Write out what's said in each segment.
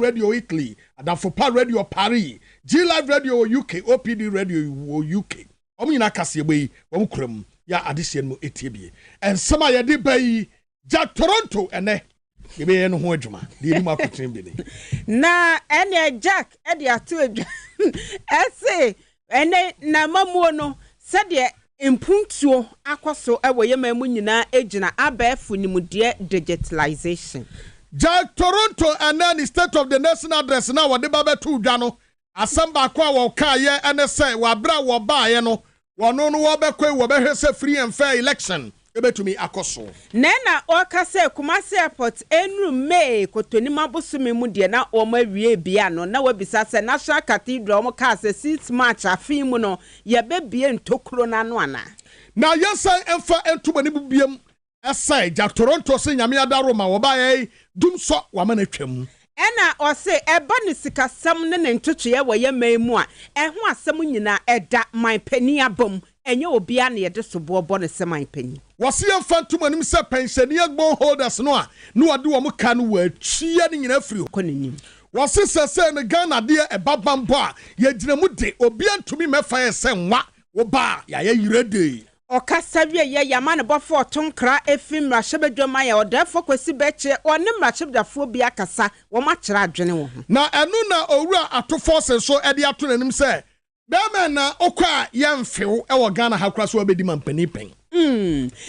Radio Italy, Adafopa Radio Paris, G Live Radio UK, OPD Radio UK. Omina Kasiebo, Omkrem, ya addition mo etb. And some of the bay Jack Toronto and you be no hojuma. The marketing biddy. Na any Jack, Eddie two essay, and na mamono said ye impunctuo akwaso ewo ye mamu nyina ejina abefu ni mudie digitalization. Jack Toronto and then the state of the national address now what the babe two dano asamba kwa wo ka ye ene say wa bra wo ba ye no wono no wo be kwe wo be hwese free and fair election ebetumi akoso nena okase Kumasi airport enru May kotoni mabosumi mu de na o ma wie bia no na wabisa se national cathedral mo ka se 6 March afin mu no ye be bie ntokuro na no ana na yesa emfa entubani bibiem asai Jack Toronto se nyame adaro ma wo ba ye dum so wa ma na twam ena ose eba ni sikasam ne ntoto ye wo ye maimu a eho asam nyina eda man pani abom enye obia na ye de sobo bo ne seman pani wase emfa ntumanim se pensioner holders no a no wade wo mo ka no wa twia ne nyina firi ko nenim wase sese ne Ghana de ebabambo a ye gina mu de obia ntumi mefa ye se nwa wo ba ya ye yirede Okasawie ye yamane bofo tonkra efim rahebedwoma ya odafo kwesi beche one mrahebdafo bi akasa wo ma kira adwene wo na enu na owura atofo se so ede ato nanim se be me na okwa ye mfew e wo Ghana ha kura so obedi mampani pen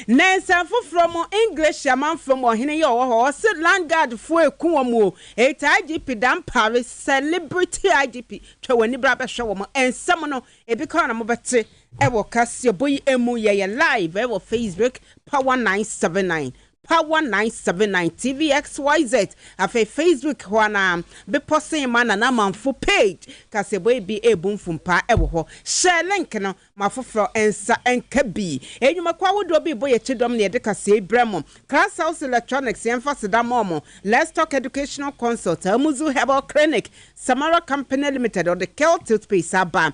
Nansa from English yaman from ohene ye wo se landguard fo eku wo mu e IGP dan Paris celebrity IGP twani bra be hwe wo ensam no e bi ka na mo bete ewo Kasiebo emu ye live ewo Facebook Power 979 Power 979 TVXYZ afa Facebook wana be posting man na manfo page Kasiebo bi ebunfumpa ewo ho share link no mafofro ensa enkabi enyuma kwa wodo bi boye chidom ne de Kasiebo bremo Class House Electronics emphasize momo Let's Talk Educational Consult Amuzu Herbal Clinic Samara Company Limited or the Kel Toothpaste Aba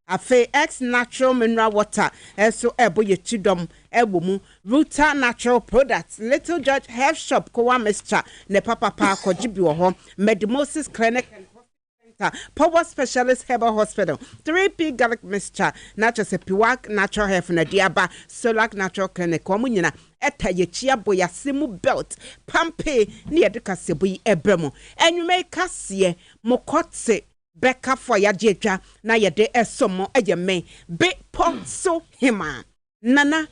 Afe X Natural Mineral Water eso eboye chidom ebomu Ruta Natural Products Little Judge Hair Shop Kowa Mixture ne papa pa kojibi wo ho Medimosis Clinic and Hospital Power Specialist Herbal Hospital 3P Garlic Mixture Natural Sepiwak Natural Hair na Diaba Solak Natural Clinic komu nyina eta ye chia boya simu belt pampe ne ye de Kasiebo ebremo enwume kase mokotse Becca for ya jetwa na yede esomo ejeme be ponso hima nana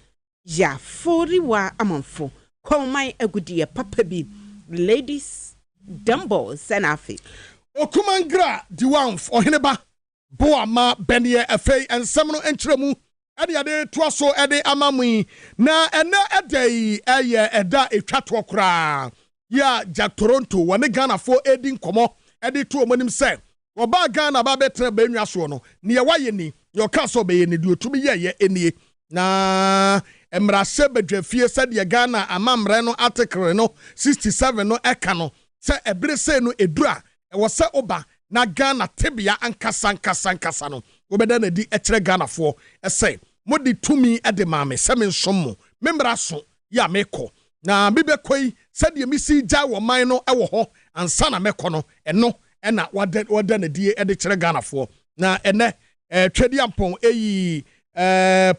ya fori wa amonfo komai agudie papa bi ladies dumbbells senafi okumangra diwanf oheneba boama benie afei ensem no enkyeremu ade ade toaso ade amamui na ene edai eye eda etwato kra ya Jack Toronto wane Ghana fo edin komo ede to omonim se Oba Ghana ba betre ba enwa so no ne ye waye ni ye ka so be ye ni de otumi ye enie na emrase badwafie se de Ghana amamre no article no 67 no eka no se ebere se no edura e wo se oba na Ghana tebia ankasa no obeda na di ekere Ghana fo ese modi tumi ede maame se me nsom mo memra so ya meko na bibe koi se de misi gya wo man no e wo ho ansa na meko no eno ena wada na die ede kire Ghana fo na ene twedi ampon eyi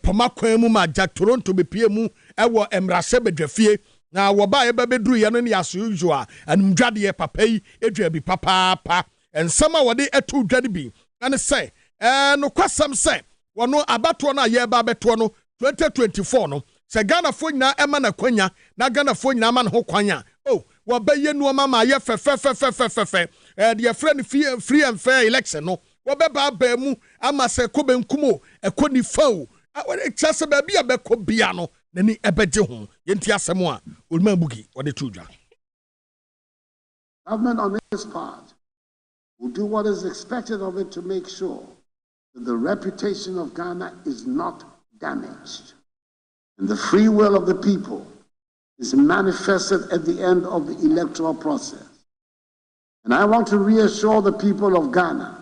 pomakwan mu ma Jack Toronto bepie mu ewo emrase bedwafie na wo ba ye beduru ye no ne yaso usual anumdwade papa yi edwa bi papa ensama wode etu dwade bi ane say no kwasam say wono abato na ye ba beto no 2024 no se Ghana fo nyina ema na kwanya na Ghana fo nyina ma ne ho kwanya oh wo ba ye no ma ye fe the friend free and fair election no wo be ba mu ama se ko benkumo ekoni fawo e chase ba bia be ko bia no nani ebeje ho yenti asemo a oluma bugi wo de tudwa government on its part will do what is expected of it to make sure that the reputation of Ghana is not damaged and the free will of the people is manifested at the end of the electoral process. And I want to reassure the people of Ghana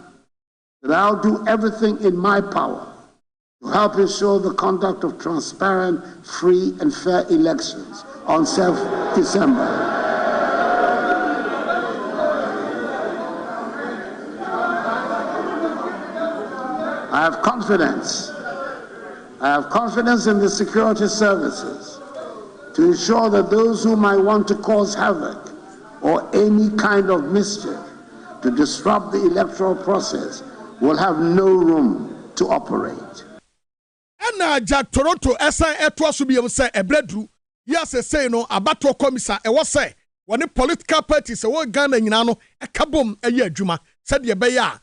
that I'll do everything in my power to help ensure the conduct of transparent, free, and fair elections on 7th December. I have confidence in the security services to ensure that those who might want to cause havoc or any kind of mischief to disrupt the electoral process will have no room to operate. And Jack Toronto SI Etwasubium say a breadru. Yes, say no abato commissar e was say when the political parties a Ghana nyina a kabom a year juma said ye beya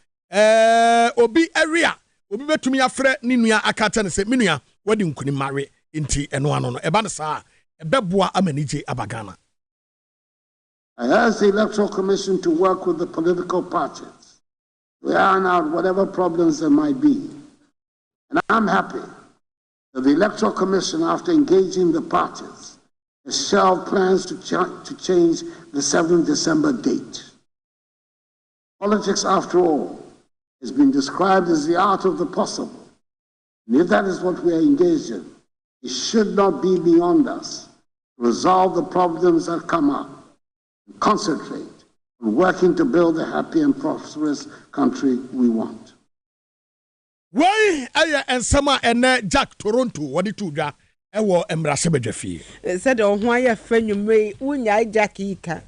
obi area obi betumi afre ni nua akata ne se menua wadi nkuni mare inti eno ano no e ba ne saa e beboa amanije abagana. I ask the Electoral Commission to work with the political parties to iron out whatever problems there might be. And I'm happy that the Electoral Commission, after engaging the parties, has shelved plans to change the 7th December date. Politics, after all, has been described as the art of the possible. And if that is what we are engaged in, it should not be beyond us to resolve the problems that come up and concentrate on working to build the happy and prosperous country we want. Why and summer and Jack Toronto, what did you do? Ewo emrase bejafi. Said on why your friend you may unya Jackie ka.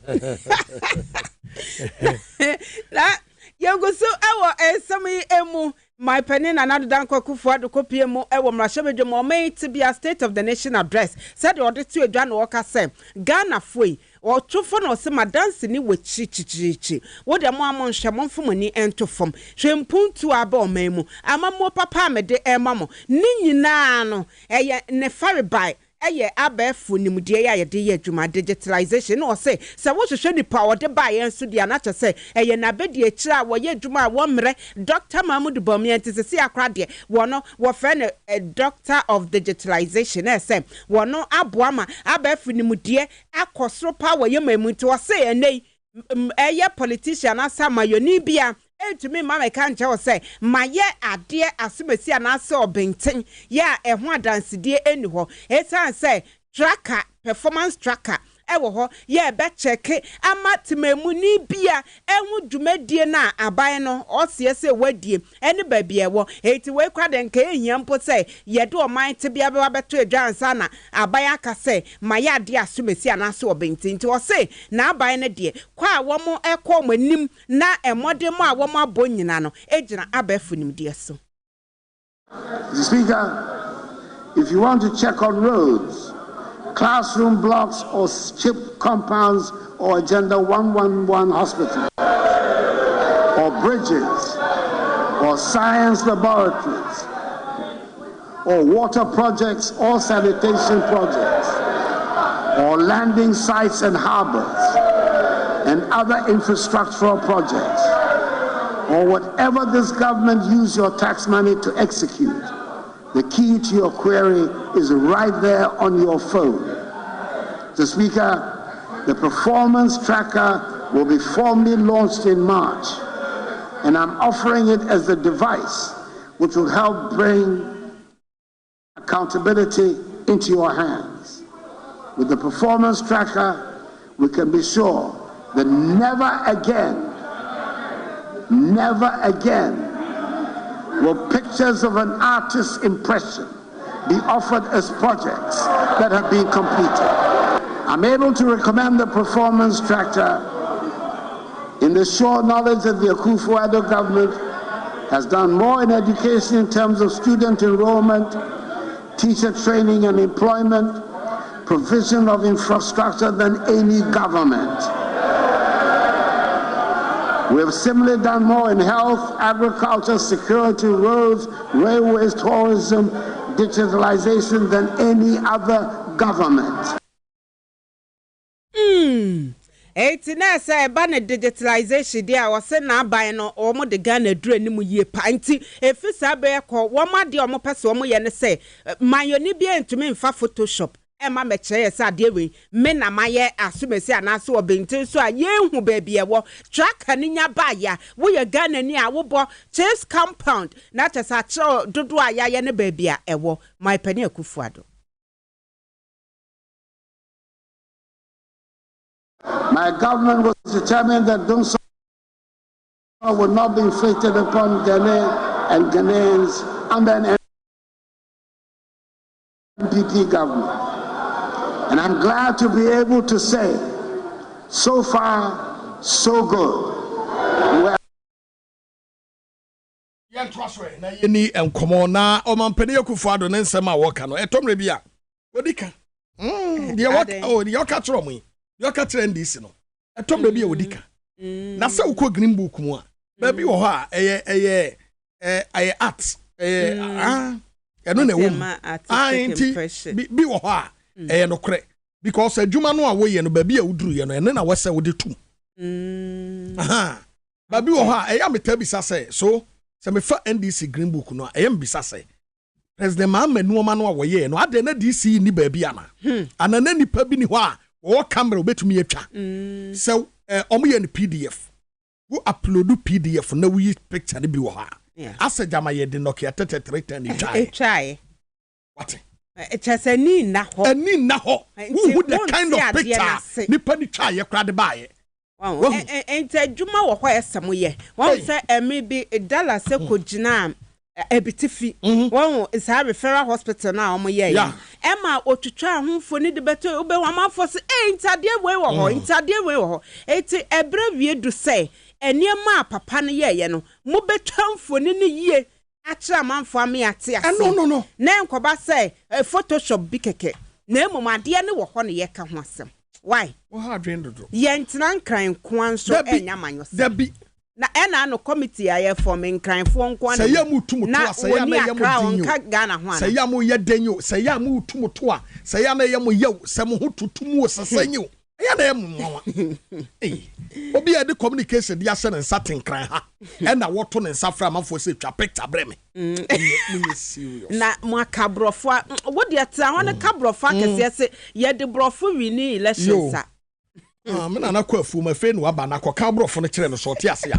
That you go so ewo some emu my penny another danko kufu ado kopie mu ewo mrase bejamu made to be a state of the nation address. Said order to a John Walker say Ghana foi or chufo no se madanse ni wechi wo de mo amon hwemon fomani ento fom hwempun tu aba memu amamo papa me de emamo ni nyina no eye ne fare bai eye abafu nimudie ya de ye adwuma digitalization no say se wo hwehwe ni power de bai enso dia na che say eye na bedi akira wo ye adwuma wo mre Dr. Mahmoud Bomian te se akra de wono wo fe ne doctor of digitalization e say wono aboama abafu nimudie akosro power ye mamu to say enei eye politician asa mayoni bia to me, Mamma can't tell say, my ye a dear asumesi and I saw Bington, ya a one dance dear anyhow. It's I say, tracker, performance tracker. Ewo ye bet check amati me muni bia enwu dwumadie na aban no osiese wadie ene baby ewo eti we kwade nka ehia mpo say ye de o man te bia be beto adwansa na aban aka say maya de asumesi anase obenti nti o say na aban ne de kwa wo mo ekọ manim na emode mo a wo mo abonyina no ejina abafu nim de so. Mr. Speaker, if you want to check on roads, classroom blocks or chip compounds or Agenda 111 hospitals or bridges or science laboratories or water projects or sanitation projects or landing sites and harbors and other infrastructural projects or whatever this government use your tax money to execute, the key to your query is right there on your phone. Mr. Speaker, the performance tracker will be formally launched in March, and I'm offering it as the device which will help bring accountability into your hands. With the performance tracker, we can be sure that never again will pictures of an artist's impression be offered as projects that have been completed. I'm able to recommend the performance tracker in the sure knowledge that the Akufo-Addo government has done more in education in terms of student enrollment, teacher training and employment, provision of infrastructure than any government. We have similarly done more in health, agriculture, security, roads, railways, tourism, digitalization than any other government. Eighteen say ban digitalization there was na buy no omo de Ghana dru animu ye panti efisa be ko wo ma de omo pese omo ye ne say mayoni bia ntumi mfa Photoshop Emma meche sa de we me na maye asumesi anase obenti so a ye hu ba bia wo tracker ni nya ba ya wo ye Ghana ni a wo bo chase compound na tesa che dodo a ya ye ne ba bia ewo my penny Akufo-Addo. My government was determined that those would not be inflicted upon Ghanaians and Ghanaians under an MPP government. And I'm glad to be able to say, so far, so good. Ni enkomo na omampani akufado ne nsem a woka no etomre bia odika de woka o de yoka tro mu de yoka trend isi no etomre bia odika na se ukọ green book mu a ba bi wo ho a eye art eno na wo bi wo ho a eye no kre because adwuma no a wo ye no ba bi a wuduru ye no ene na wese wo de tum ba bi wo ho a eye metabisa se so se me fa NDC green book no ayem bisa se president Mahama nuoma no awoye no ade na DC ni ba bi ana ana na nipa bi ni ho a wo camera obetumi atwa se omo ye no PDF wo upload PDF na we picture ni bi wo ha asa jama ye de Nokia 3310 ni try what chasani na ho who the kind of picture nipa ni try ye kra de bae Juma wo ho esem ye won say emi bi dollar se kogina ebitifi won is a referral hospital na omo ye ema otwitwa ahunfo ni de beto obe wamafo se intade we wo ho eti ebre wie du say eniema papa ne ye no mo betwamfo ni yie akira manfo ame ate ase no na enkoba say photoshop bi keke na emomade ne wo ho ne ye ka ho asem. Why? What had dreamed of? Yentran crying kwan so enya manyo. Debi. Na ena no committee aye forming crying for nkwan. Say ya mu tumu to say ya na ya mu dinyo. Ka Ghana ho ana. Say ya mu ye denyo, say ya mu tumu to say ya na ya mu yew, say mu tutumu sesanyo. Ya na ya mu nwa. Eh. Obi e de communication dia se nsa tenkran ha. E na woto ne nsa fra amafo se twa picture bre me. Serious. Na mo akabrofo wo de ata ho ne kabrofo akese se ye de brofo wini elections a. Me na na kwafu ma fe no aba na koka brofo no kire no so te ase ya.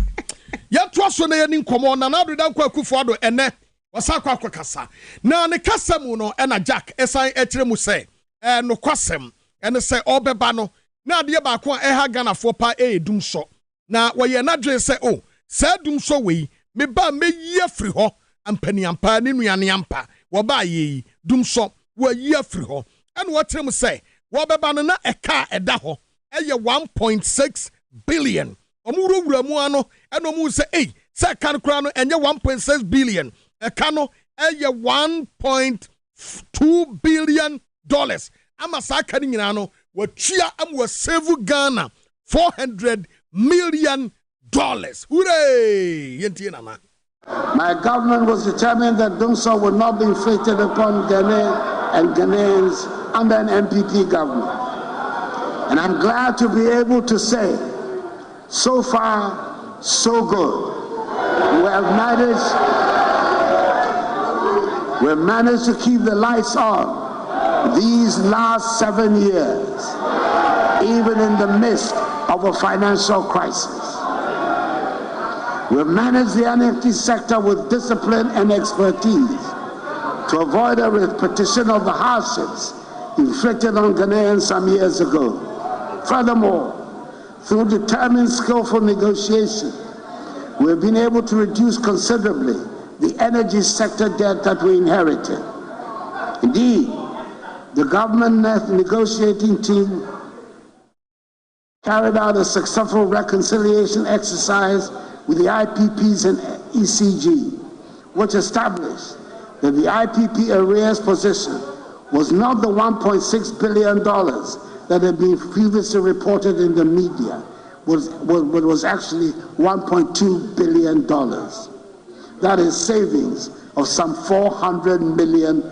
Ya to aso na ye ni nkomo na na do dan kwaku ado ene wasa kwa kasa. Na ne kasa mu no e na Jack esan e kire mu se no kwasem ene se obeba no na ade ba ko e ha Ghana fo pa e dum so na wo ye na dwe se o sa dum so we me ba me yi afri ho ampani ampa ne nuane ampa wo ba ye dum so wo yi afri ho ene wo kire mu se wo beba no na eka eda ho eye 1.6 billion omuro mu ano eno mu se se kan kra no enye 1.6 billion eka no eye 1.2 billion dollars ama sa kan nyina no watua am wa save Ghana 400 million dollars. Hooray! Yentie nana. My government was determined that Dumsor would not be inflicted upon Ghana and Ghanaians under an MPP government. And I'm glad to be able to say, so far, so good. We've managed to keep the lights on these last 7 years, even in the midst of a financial crisis. We've managed the NFT sector with discipline and expertise to avoid a repetition of the hardships inflicted on Ghanaians some years ago. Furthermore, through determined, skillful negotiation, we've been able to reduce considerably the energy sector debt that we inherited. Indeed, the government negotiating team carried out a successful reconciliation exercise with the IPPs and ECG, which established that the IPP arrears position was not the $1.6 billion that had been previously reported in the media, but was actually $1.2 billion. That is savings of some $400 million.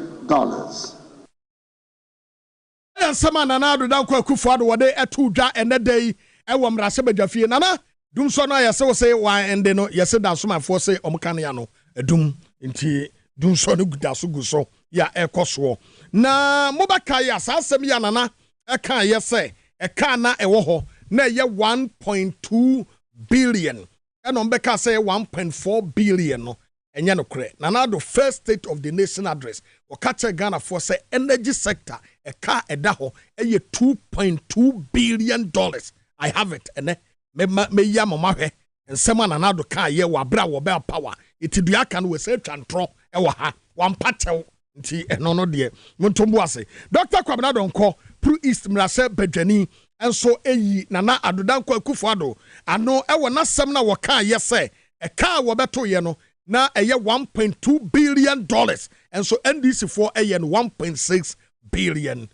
Sama nana do dan kwaku fado wode etu dwa ene dai ewo mrase badwafie nana dum so no yese wo se wan ende no yese da so mafo se omkan ya no edum nti dum so no gudaso guso ya ekoso na mobaka ya sasem ya nana eka yese eka na ewo ho na ye 1.2 billion eno mbeka say 1.4 billion no enye no kre nana do first state of the nation address o kache Ghana for say energy sector eka edaho eye 2.2 billion dollars. I have it ene me ya mama hwe nsɛm ananado ka yɛ wɔ abra wɔ bɛ power itidua aka no wɔ sɛ twantro ɛwɔ ha wampatew nti ɛno no deɛ montombo ase Dr. Kwabena Donkor Pro East Mrase Badwani enso eyi nana adodanko Akufo-Addo ano ɛwɔ nasɛm na wɔka yɛ sɛ ɛka wɔbɛto yɛ no na ɛyɛ $1.2 billion enso NDC for ɛyɛ no $1.6 billion.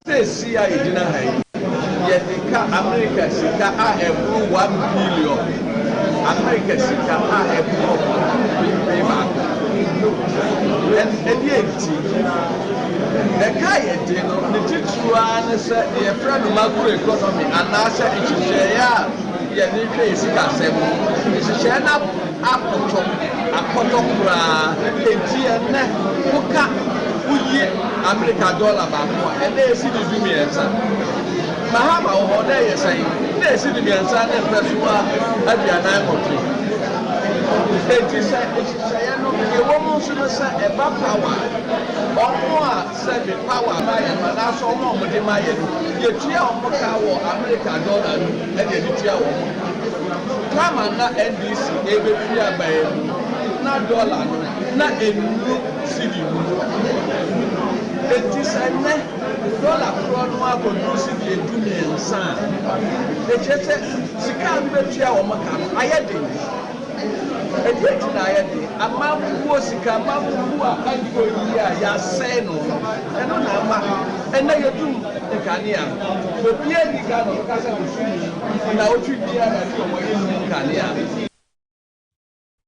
Say idina hai yedika America sika a ebru 1 billion America sika a ebru payback and enti the kai edino ne tituwa ne se ye friend macro economy and asa ichishaya ye ne hwe sika sem ichishaya na akoto kura enti ene kuka uye America dollar ba ko and they see the dumiensa mahama ho na yesai they see the dumiensa na pesua aduana moto enti say no ye womo so no say e ba power omo a say the power ma ya ma na so omo mo de ma ye ye tua omo ka wo America dollar e de tua wo kama na NDC ebe tua ba na dollar na enu cedi it is a net dollar from one producing the dumiensa. The church Sikan Betia or Macam, I had it. A date I had it. A man who was sick, a man who are angry, Yaseno, and on Amma, and then you do the Kania. The Pierre Nicano, Casa of Shuni, and our Tribia and Kania.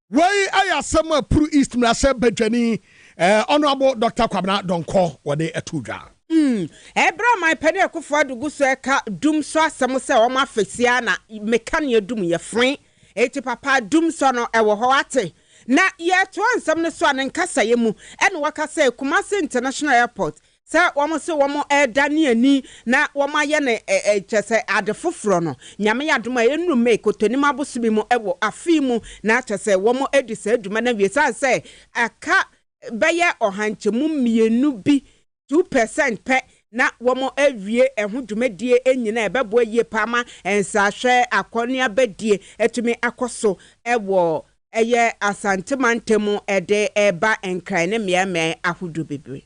Why I am some Pro East Mrase Badwani. Honorable Dr. Kwabena Donkor wade etuja. Ebra my penny Akufo-Addo gu so eka dum so asem se o ma fesia na meka ne dum ye fren eti papa dum so no ewo ho ate na ye to ansem ne so an nkasa ye mu ene waka se Kumasi International Airport se womo se womo dane ani na womo aye ne chese ade foforo no nyame yadoma enu me kotoni mabosubi mu ewo afi mu na chese womo edi se aduma na wie se aka beye ohanchemu mienu bi 2% pe na womo awie ehu dwumadie enyina ebebo yie pama ensahwe akoni abadie etumi akoso ewo eye asantemantemu ede eba enkran ne miame ahodo bebre.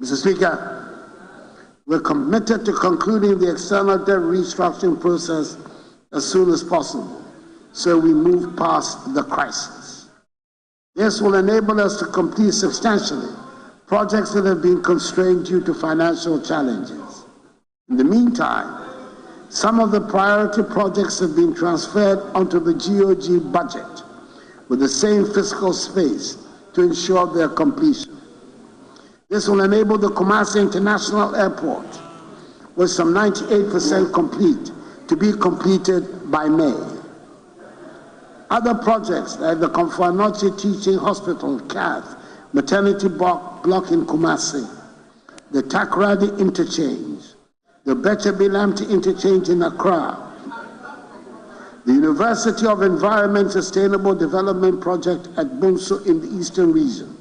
Mr. Speaker, we're committed to concluding the external debt restructuring process as soon as possible so we move past the crisis. This will enable us to complete substantially projects that have been constrained due to financial challenges. In the meantime, some of the priority projects have been transferred onto the GOG budget with the same fiscal space to ensure their completion. This will enable the Kumasi International Airport, with some 98% complete, to be completed by May. Other projects like the Komfo-Anokye Teaching Hospital, CATH, Maternity Block in Kumasi, the Takoradi Interchange, the Beche-Bilamti Interchange in Accra, the University of Environment Sustainable Development Project at Bunso in the Eastern Region,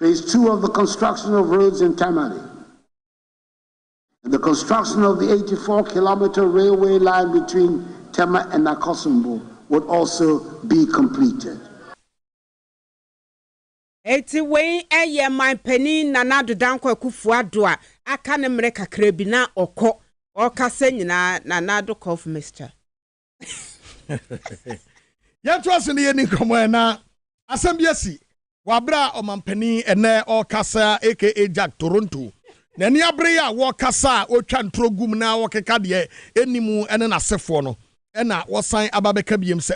Phase 2 of the construction of roads in Tamale, and the construction of the 84-kilometer railway line between Tema and Nakosumbo would also be completed. Eti wei eye my penny nana dodanko Akufo-Addo a aka ne mre kakra bi na okọ okase nyina nana do cough mister. Ya trust ne ni komo na asem biasi wabra omampani ene okasa aka Jack Toronto na ni abre ya wokasa otwa ntrogum na wokeka de enimu ene na sefo no ena wosan ababeka biem se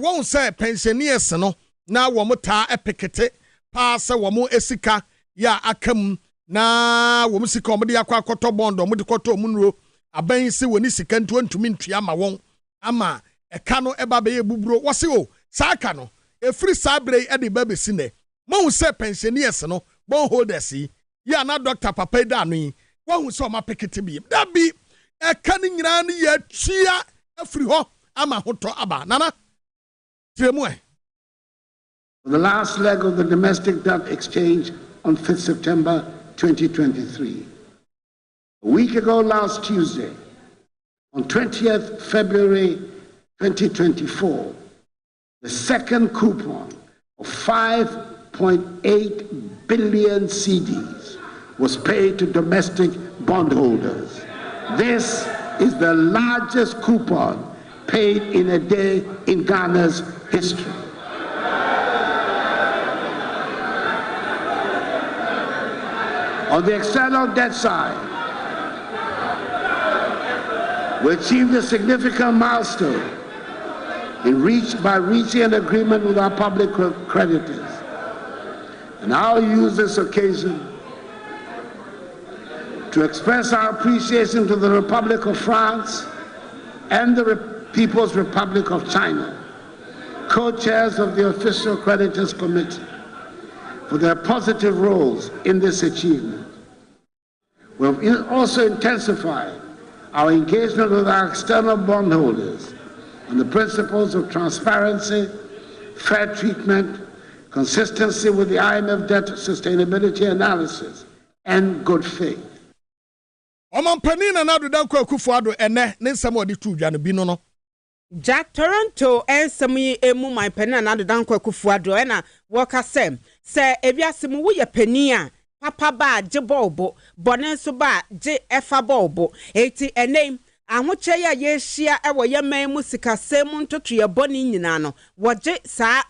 won se pensioners no na womota epekete pa se womo esika ya akam na wom sika omde yakwa akoto bond omde koto omunro aban se woni sika ntu ntumi ntua ma won ama eka no eba be buburo wose saaka no efri sabre e de babesi ne mo se pensioners no bon holders ya na Dr. Papa da no yi wo se o ma pekete bi da bi eka ni nyina ne ya tua afri ho ama hoto aba nana tremu The last leg of the domestic debt exchange on 5th September 2023. A week ago last Tuesday, on 20th February 2024, the second coupon of 5.8 billion cedis was paid to domestic bondholders. This is the largest coupon paid in a day in Ghana's history. On the external debt side, we achieved a significant milestone by reaching an agreement with our public creditors. And I'll use this occasion to express our appreciation to the Republic of France and the People's Republic of China, co-chairs of the Official Creditors Committee, for their positive roles in this achievement. We've also intensified our engagement with our external bondholders on the principles of transparency, fair treatment, consistency with the IMF debt sustainability analysis, and good faith. Omanpanina na do dan kwaku fuado ene ne nsam odi tu dwa no bi no. Jack Toronto ensam yi emu my penina na do dan kwaku fuado e na woka se ebiase mu wo ye pani a papa ba je bolbo bone so ba je efa bolbo eti enem ahoche ya ye hia e wo ye man mu sikasem ntoto ye bone nyina no wo je saa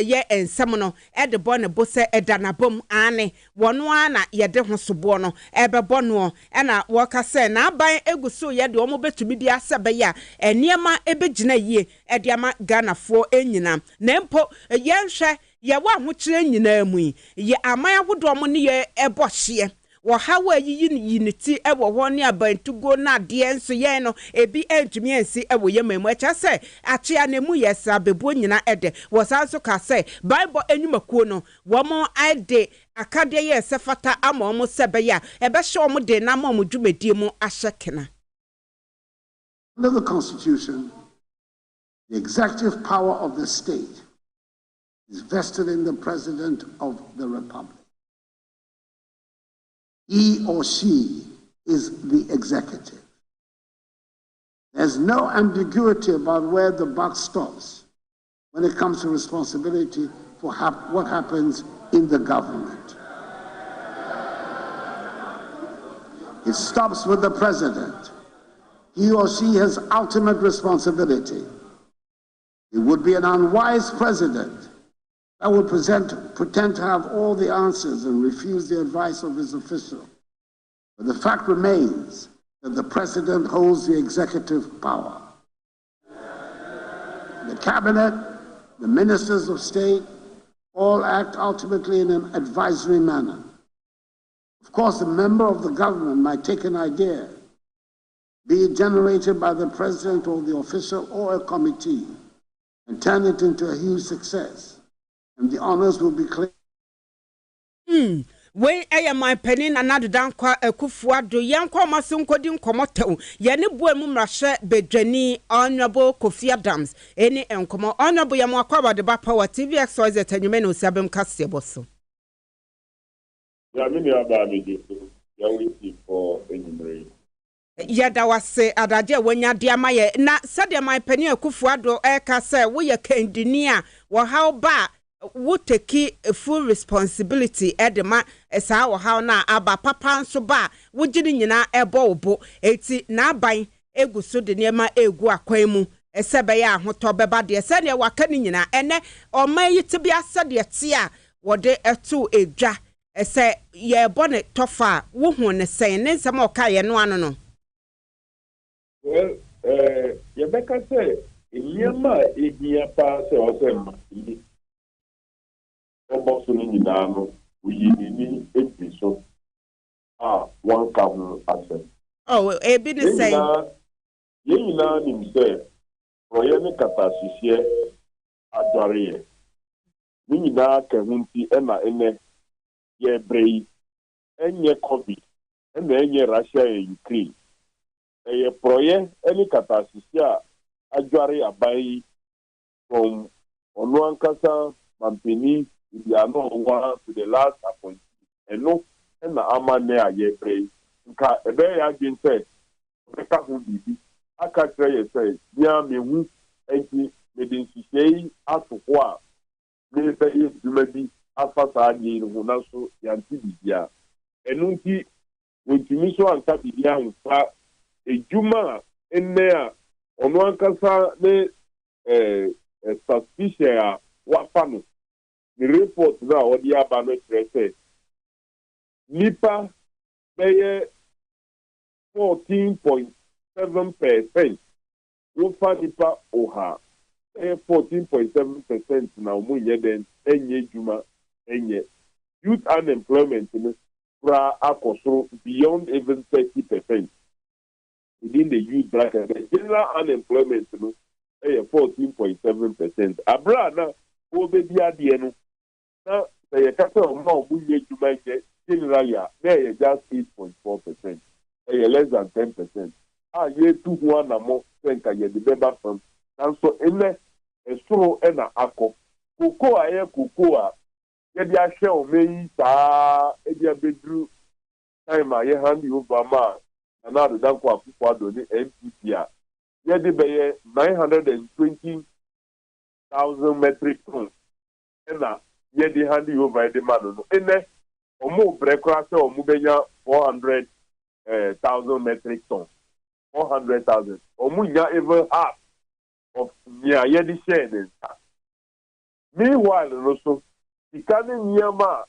ye ensem no e de bone bo se edanabom ane wono ana ye de ho sobo no ebebo no e na woka se na aban eguso ye de omo betumi bi asebe ya eniema ebegina yie e de ama Ganafo enyina na mpo ye nhwe ye wa ahokyere nyina mu ye aman ahodo mo ne ye ebohye wo hawa yi unity e wo ho ne abantugo na de enso ye no ebi entumi ensi e wo ye mamu acha se achia na mu yesa bebu nyina ede wo sanso ka se bible enyumakuo no wo mo ade akade ye se fata ama mo sebe ya ebe hye mo de na ma mo dwumedie mu ahyekena. Under the Constitution, the executive power of the state is vested in the President of the Republic. He or she is the executive. There's no ambiguity about where the buck stops when it comes to responsibility for what happens in the government. It stops with the President. He or she has ultimate responsibility. It would be an unwise president that would pretend to have all the answers and refuse the advice of his official. But the fact remains that the president holds the executive power. The cabinet, the ministers of state, all act ultimately in an advisory manner. Of course, a member of the government might take an idea, be it generated by the president or the official or a committee, and turn it into a huge success. And the honors will be clear. We my penny na nadu dankwa Kufuado yanko masunko di nkomoto yene bua mu mrahye bedwani Honorable Kofi Adams eni enkomo Honorable ya mwakwa de Power TV XYZ tanyume no siabem Kasiebo so ya mini aba meje ya witi for enyumre yada wase adaje wanya de amaye na sade my penny Kufuado ka se wo ye kendini a wo how ba wo take full responsibility edema esa wo how na aba papa nso ba wo gini nyina ebo obo eti na aban eguso de niema egu akwan mu esebe ya ahoto beba de ese ne waka ni nyina ene oman yi tibi asade te a wo de etu edwa ese ye bone tofa wo hu ne sen ne nsem oka ye no ano no. Well, ye beka say niema ehia pa se osema Oboso ni nyinano uyini episo one carbon asset. Oh, ebi the same. Yina nim say roye ne katasisiye adware. Ni nyina kahunti ena ene ye brei enye COVID enye Russia e Ukraine. Eye proye eni katasisiya adware abai from onuankasa mampeni we are not one to the last appointment. And no, and the Amane a ye pray. Nka ebe ya gin say, Beka hu bibi. Aka try ye say, Nia me hu enti medin sisei ato ho a me be dwuma bi afa saa de no na so yanti bibia enu nti wontumi so anka bibia anfa edwuma enne a ono ankasa ne suspicion a wafa no the report na odi aba no trese nipa beye 14.7% wofa nipa oha 14.7% na omunye den enye juma enye youth unemployment no fra akoso beyond even 30% within the youth bracket. The general unemployment no 14.7%. Abra na obebi ade no na say kata o munye juma enye generally na just 8.4%. Less than 10%. Ye tu ho na mo senka ye de beba from. Nanso ene esoro ena akọ. Koko aye koko a ye de ahwe o meyi saa e de abedru time a ye hand over ma na do dan kwa fufu ado ni NPP a ye de beye 920,000 metric tons ena ye de hand over de ma no ene omo brekra se omo benya 400,000 metric tons 400,000 omunya even half of near yedi share. Meanwhile also ikane nyama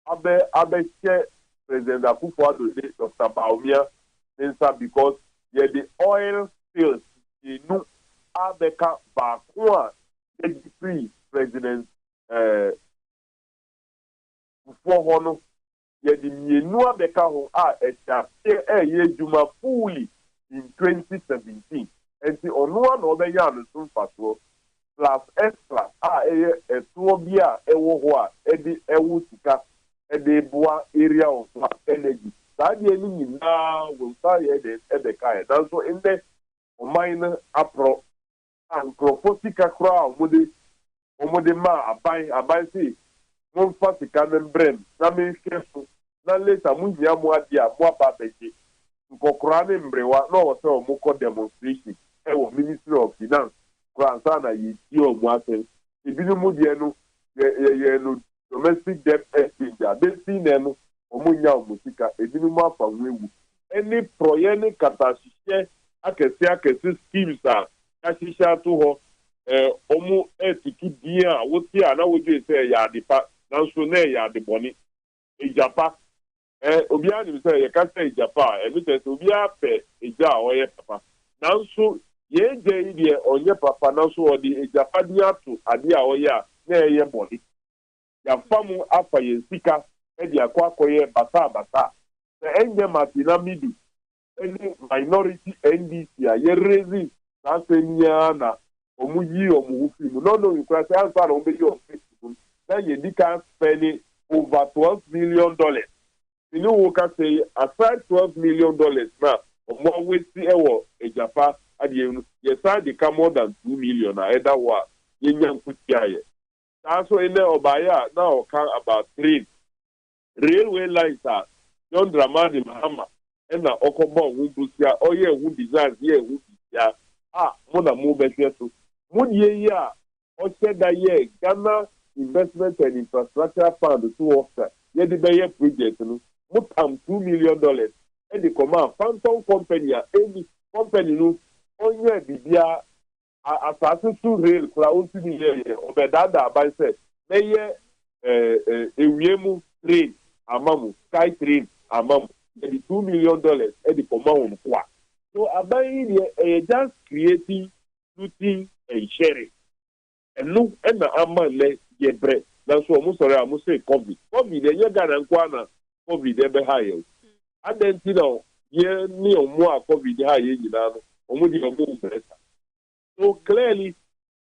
abe share President Akufo-Addo Dr. Baumia Mensa because the oil spills inu abeka bakwa free President Akufo-Addo the mienu abeka ho a ye juma fully in 2017 and the onwa no be ya no so faso plus extra etuo bia ewo ho a edi ewu sika edi boa area of energy that ye ni na we say ye de kai dan so in the mine apro and crofosika kra omode ma abai si mon fasika membrem na me kefu na later mu hia mu ade a mo aba beje nkokora ne mbrewa na o se o mo ko demonstration wo Ministry of Finance kransa na yi ti o mu asen ebinu mu de no ye no domestic debt exchange abesi ne no o mu nya o musika ebinu mu afa wewu any proye katasihye akese schemes a kashisha to ho o mu etiki dia wo ti a na wo je se ya adepa nanso na ya adeboni ejapa obia ni say ye ka say ejapa e mi say obia pe eja o ye papa nanso ye je ide onye papa nanso o di ejapa di ato ade a o ye a na ye boni ya famu afa ye sika e di akwakoye basa the enye matina midu any minority NDC a ye raise na senya na omuyi omuhufi mu no you can say answer on be your Facebook na ye dika spend over $12 million. You know what I say aside $12 million now more we see ejapa ade yes side dey come more than 2 million na either wa yenyan kutiaye so in there obaya now can about 3 railway lines are John Dramani Mahama na okobo wubusia oye wu design here wu ya mo na mo be so mo ye ya o said that ye Ghana Investment and Infrastructure Fund to offer ye the be project no $2 million and the command phantom company any company no onye bibia asase to rail cloud to the obedada by say meye ewiemu train amamu sky train amamu the $2 million and the command kwa so abai here just creating looting and sharing and no and na amale ye bread that's what mo sorry am say covid dey Ghana nkwa na COVID ebe high. Adentina ye ni omo a COVID high nyina no omo di omo better. So clearly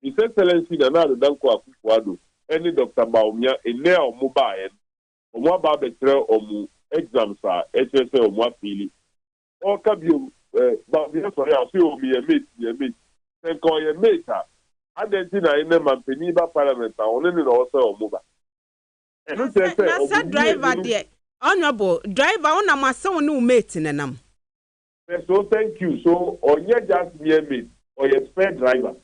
His Excellency Nana Danko Akufo-Addo any Dr. Baumia ene omo ba en omo ba betre omo exams a HSA omo apili. O ka bi ba bi sorry I say omo ye mate senko ye mate adentina ene mampeni ba parliament a oni ni no so omo ba. Na say driver there honorable driver on am asan no mate nenam. So thank you. So onye just mere mate or your spare driver.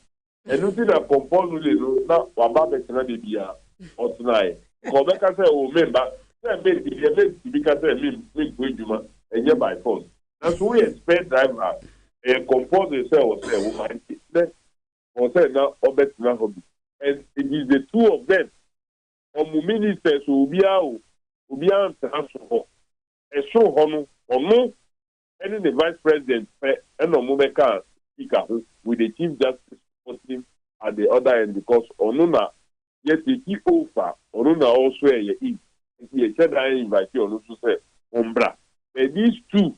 And you see that compound now about the Canada or tonight. Kobeka say o member say make the because say me and you by force. That's why we expect driver compose themselves say woman or say now obetina hobby. And it is the two of them. Ministers will be out transfer. And so no any the vice president and no meka speaker with the chief justice at the other end because onuna yet the key over onuna also he said I invite you also say umbra. And these two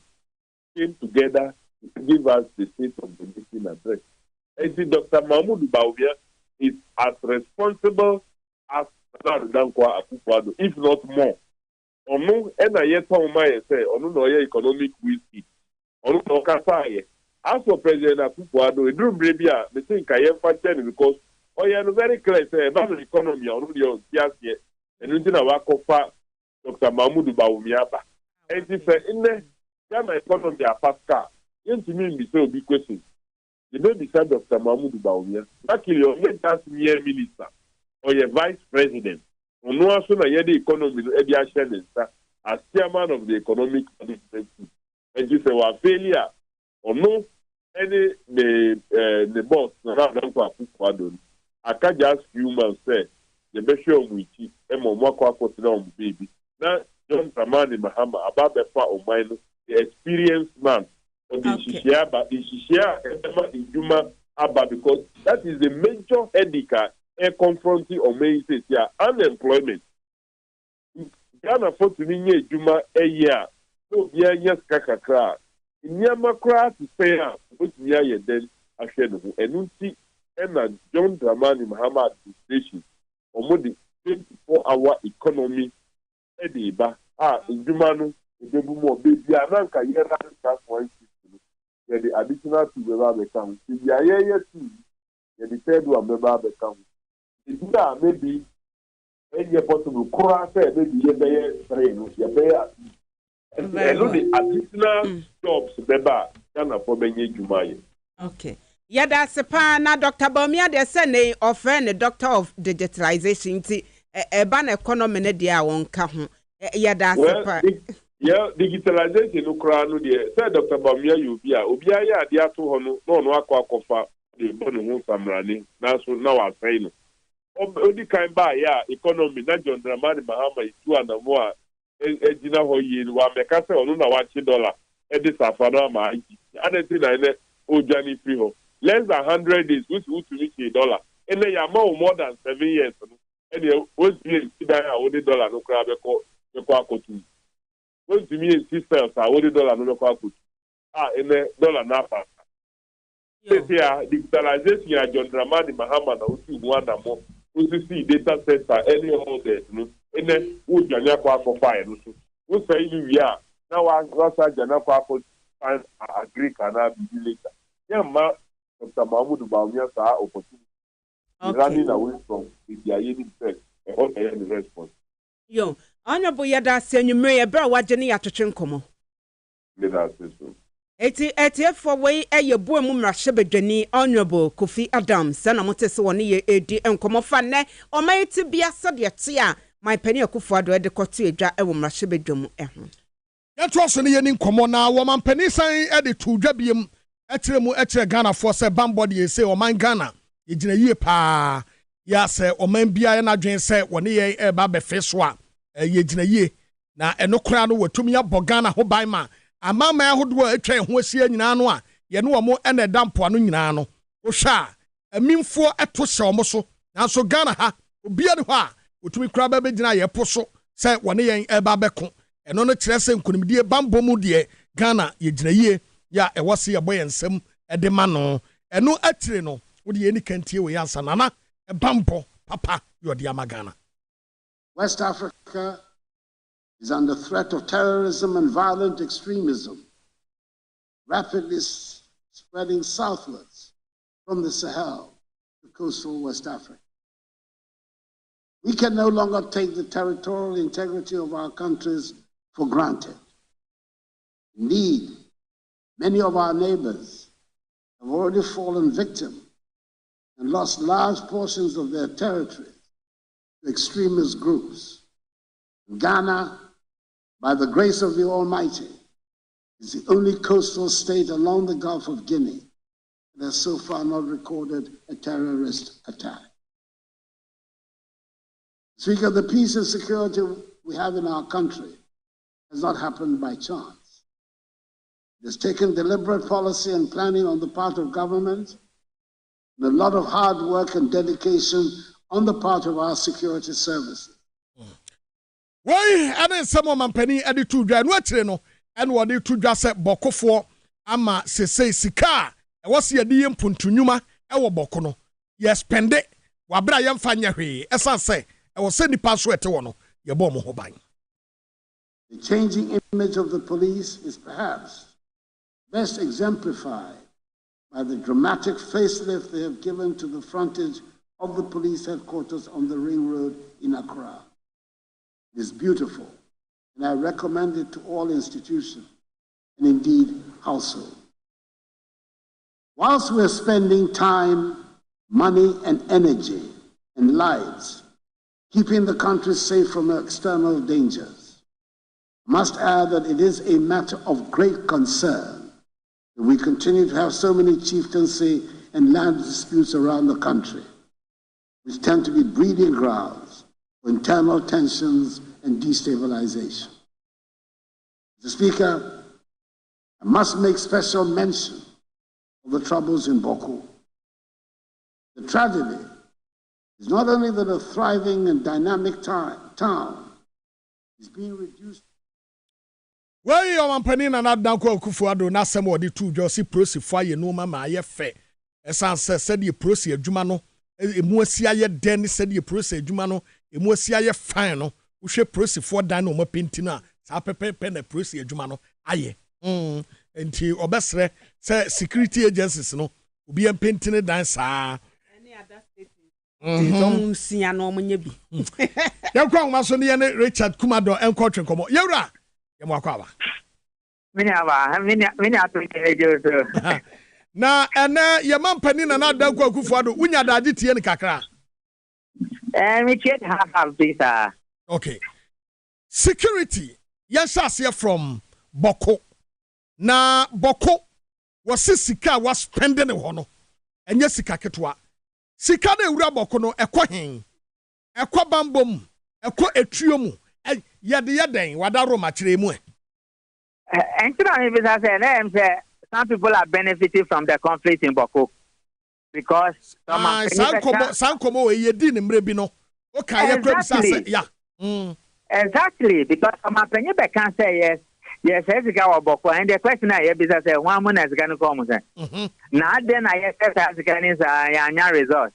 came together to give us the state of the nation address. And see, Dr. Mahmoud Bawumia is as responsible as Dankwa Akufo-Addo, if not more. Onu ena yeta umaye say onu no ye economic whiskey. Onu no kasa ye. As for President Akufo-Addo, it don't be a me think I am fighting because no very clear say about the economy onu dey yes ye. Enu nti na wa kofa Dr. Mahmoud Bawumia ba. And if in the Ghana economy a pascal, yentimi be say obi question. You don't decide Dr. Mahmoud Bawumia. Luckily, you just mere minister or your vice president. On no also na the economy as chairman of the economic management. And you say well failure or no any the boss around Akufo-Addo. I can just few months say the best show which is baby. Now John Dramani Mahama about the part of mine, the experienced man. But the Shishia Abba because that is the major headache confronting or main state here. Unemployment. Ghana for to me Juma a year. So yes kakakra. Nyamakra to say what we are then I said Enunti and John Dramani Mahama administration or more than 24-hour economy Ediba in Jumanu the more baby Ananka Yera that's why the additional to the Bible account. If you are here too, the third one the Bible account. If you are maybe any possible cross, maybe you pay train, you pay and the additional jobs the Ghana for many Jumai. Okay. Yeah, that's a pan. Dr. Bawumia, they say offering the doctor of digitalization. A ban economy dia won ka ho. Yeah, that's a pan. Yeah, digitalization no kra no de say Dr. Bawumia you be obia ya de ato ho no no akwa de bono ho samrani na so na wa sai no odi kan ba ya economy na John Dramani Mahama itu anamo a ejina ho yi wa meka say onu na $1 e de safana ma aji aneti na ne ojani free ho less than 100 days which to reach $1 and they are more than 7 years and they was be that $1 no kra be ko akotu. What to me is systems are $1 no cost. In the dollar na pass. Digitalization ya John Dramani Mahama na usi one more. Usi see data center any all there. No, in the wood janya kwa fire. No, we say you are now. Wasa janya kwa find agree kana be later. Yeah, ma Dr. Mahmoud Bawumia sa opportunity. Running away from the Ayeni effect. And what the response. Yo. Honorable Yada Senyumre, a bra wajeni atochenkomo. Eti for way a boy mumra shebedeni, Honorable Kofi Adams, Sanamotes one ye edi and come off ne, or may it be a sodiatia, my penny Akufo-Addo de Cotia, a woman shebedum. That was an evening common woman penny sign at the two jabium, etremu etre Ghana for say bambody say or mine Ghana, it's in a year pa. Yes, or man be I and say one year a babe face one. Ye gyina yie na eno kra no watumi abɔ Ghana ho ban ma amama ahodo atwa ho asia nyina no a ye no mo ena dampo ano nyina no wo hwa amimfo eto hye omo so nanso Ghana ha obia ne ho a watumi kra ba gyina ye po so sɛ wone yen eba bɛko eno no kyerɛ sɛ nkunimdie bambɔ mu de Ghana ye gyina yie ya ɛwɔ se ye bɔ yensɛm ɛde ma no eno atire no wo de ye ni kantie wo yansa nana bambɔ papa yo de ama Ghana. West Africa is under threat of terrorism and violent extremism, rapidly spreading southwards from the Sahel to coastal West Africa. We can no longer take the territorial integrity of our countries for granted. Indeed, many of our neighbors have already fallen victim and lost large portions of their territory to extremist groups. Ghana, by the grace of the Almighty, is the only coastal state along the Gulf of Guinea that has so far not recorded a terrorist attack. Speaker, the peace and security we have in our country has not happened by chance. It has taken deliberate policy and planning on the part of government and a lot of hard work and dedication on the part of our security services. Why, and some of my penny at the 2 January, and what the 2 just said Bokofo, Ama se Sika, and what's the idea Puntunuma, our Bokono. Yes, spend it, Wabra Yam Fanya, as I say, I was sending password to one, your bomb hobine. The changing image of the police is perhaps best exemplified by the dramatic facelift they have given to the frontage of the police headquarters on the Ring Road in Accra. It is beautiful, and I recommend it to all institutions, and indeed households. Whilst we're spending time, money, and energy and lives keeping the country safe from external dangers, I must add that it is a matter of great concern that we continue to have so many chieftaincy and land disputes around the country, which tend to be breeding grounds for internal tensions and destabilization. Mr. Speaker, I must make special mention of the troubles in Boko. The tragedy is not only that a thriving and dynamic town is being reduced. Well, your company and not down Kufuado, not some of the 2 Josie Prosi fire no mamma, ye fair. As I said, you prosi a Jumano, a Musia Dennis said you prosi a Jumano, a Musia final, who should prosi 4 dino more pintina, Sape pen a prosi a Jumano, aye. Until Obesre say security agencies no, will be a pintina dance. Any other state? Don't see a normal yebi. Young Kong Masonian Richard Kumado and Cotton Como. Yura! Yamakawa. Many Na your man penny and not Danko Kufado, Winya Daditi and Kakra. And we can't have this. Okay. Security, yes, I see from Boko. Na Boko was Sika was spending a hono. And yes, Sika Ketwa. Sika de Ura Bokono, a quahin, a quabambum, a qua etrium, and yading, Wadaro Matremue. And some people are benefiting from the conflict in Boko because Sankomo, ye didn't rebino. Okay, exactly, because some opinion can say yes, as a guy Boko, and the question I have is I say 1 month is going to come. Now then, I expect as a result.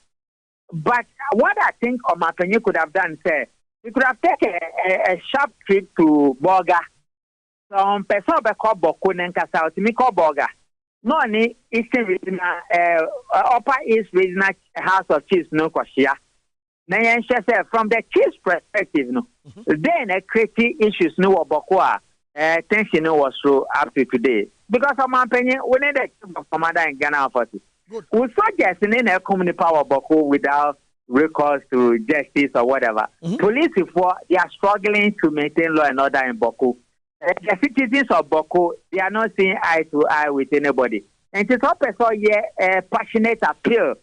But what I think my opinion could have done, say, we could have taken a sharp trip to Boga. Some person be call Boko Nenka South, me call Boga. No, ni Eastern Regional, Upper East Regional House of Chiefs, no Koshia. Now, from the chief's perspective, no, then creating issues, no Boko, tension was through up to today. Because of my opinion, we need a chief of commander in Ghana 40. We suggest in a community power Boko without recourse to justice or whatever. Police, they are struggling to maintain law and order in Boko. The citizens of Boko, they are not seeing eye to eye with anybody. And to top us all here, a passionate appeal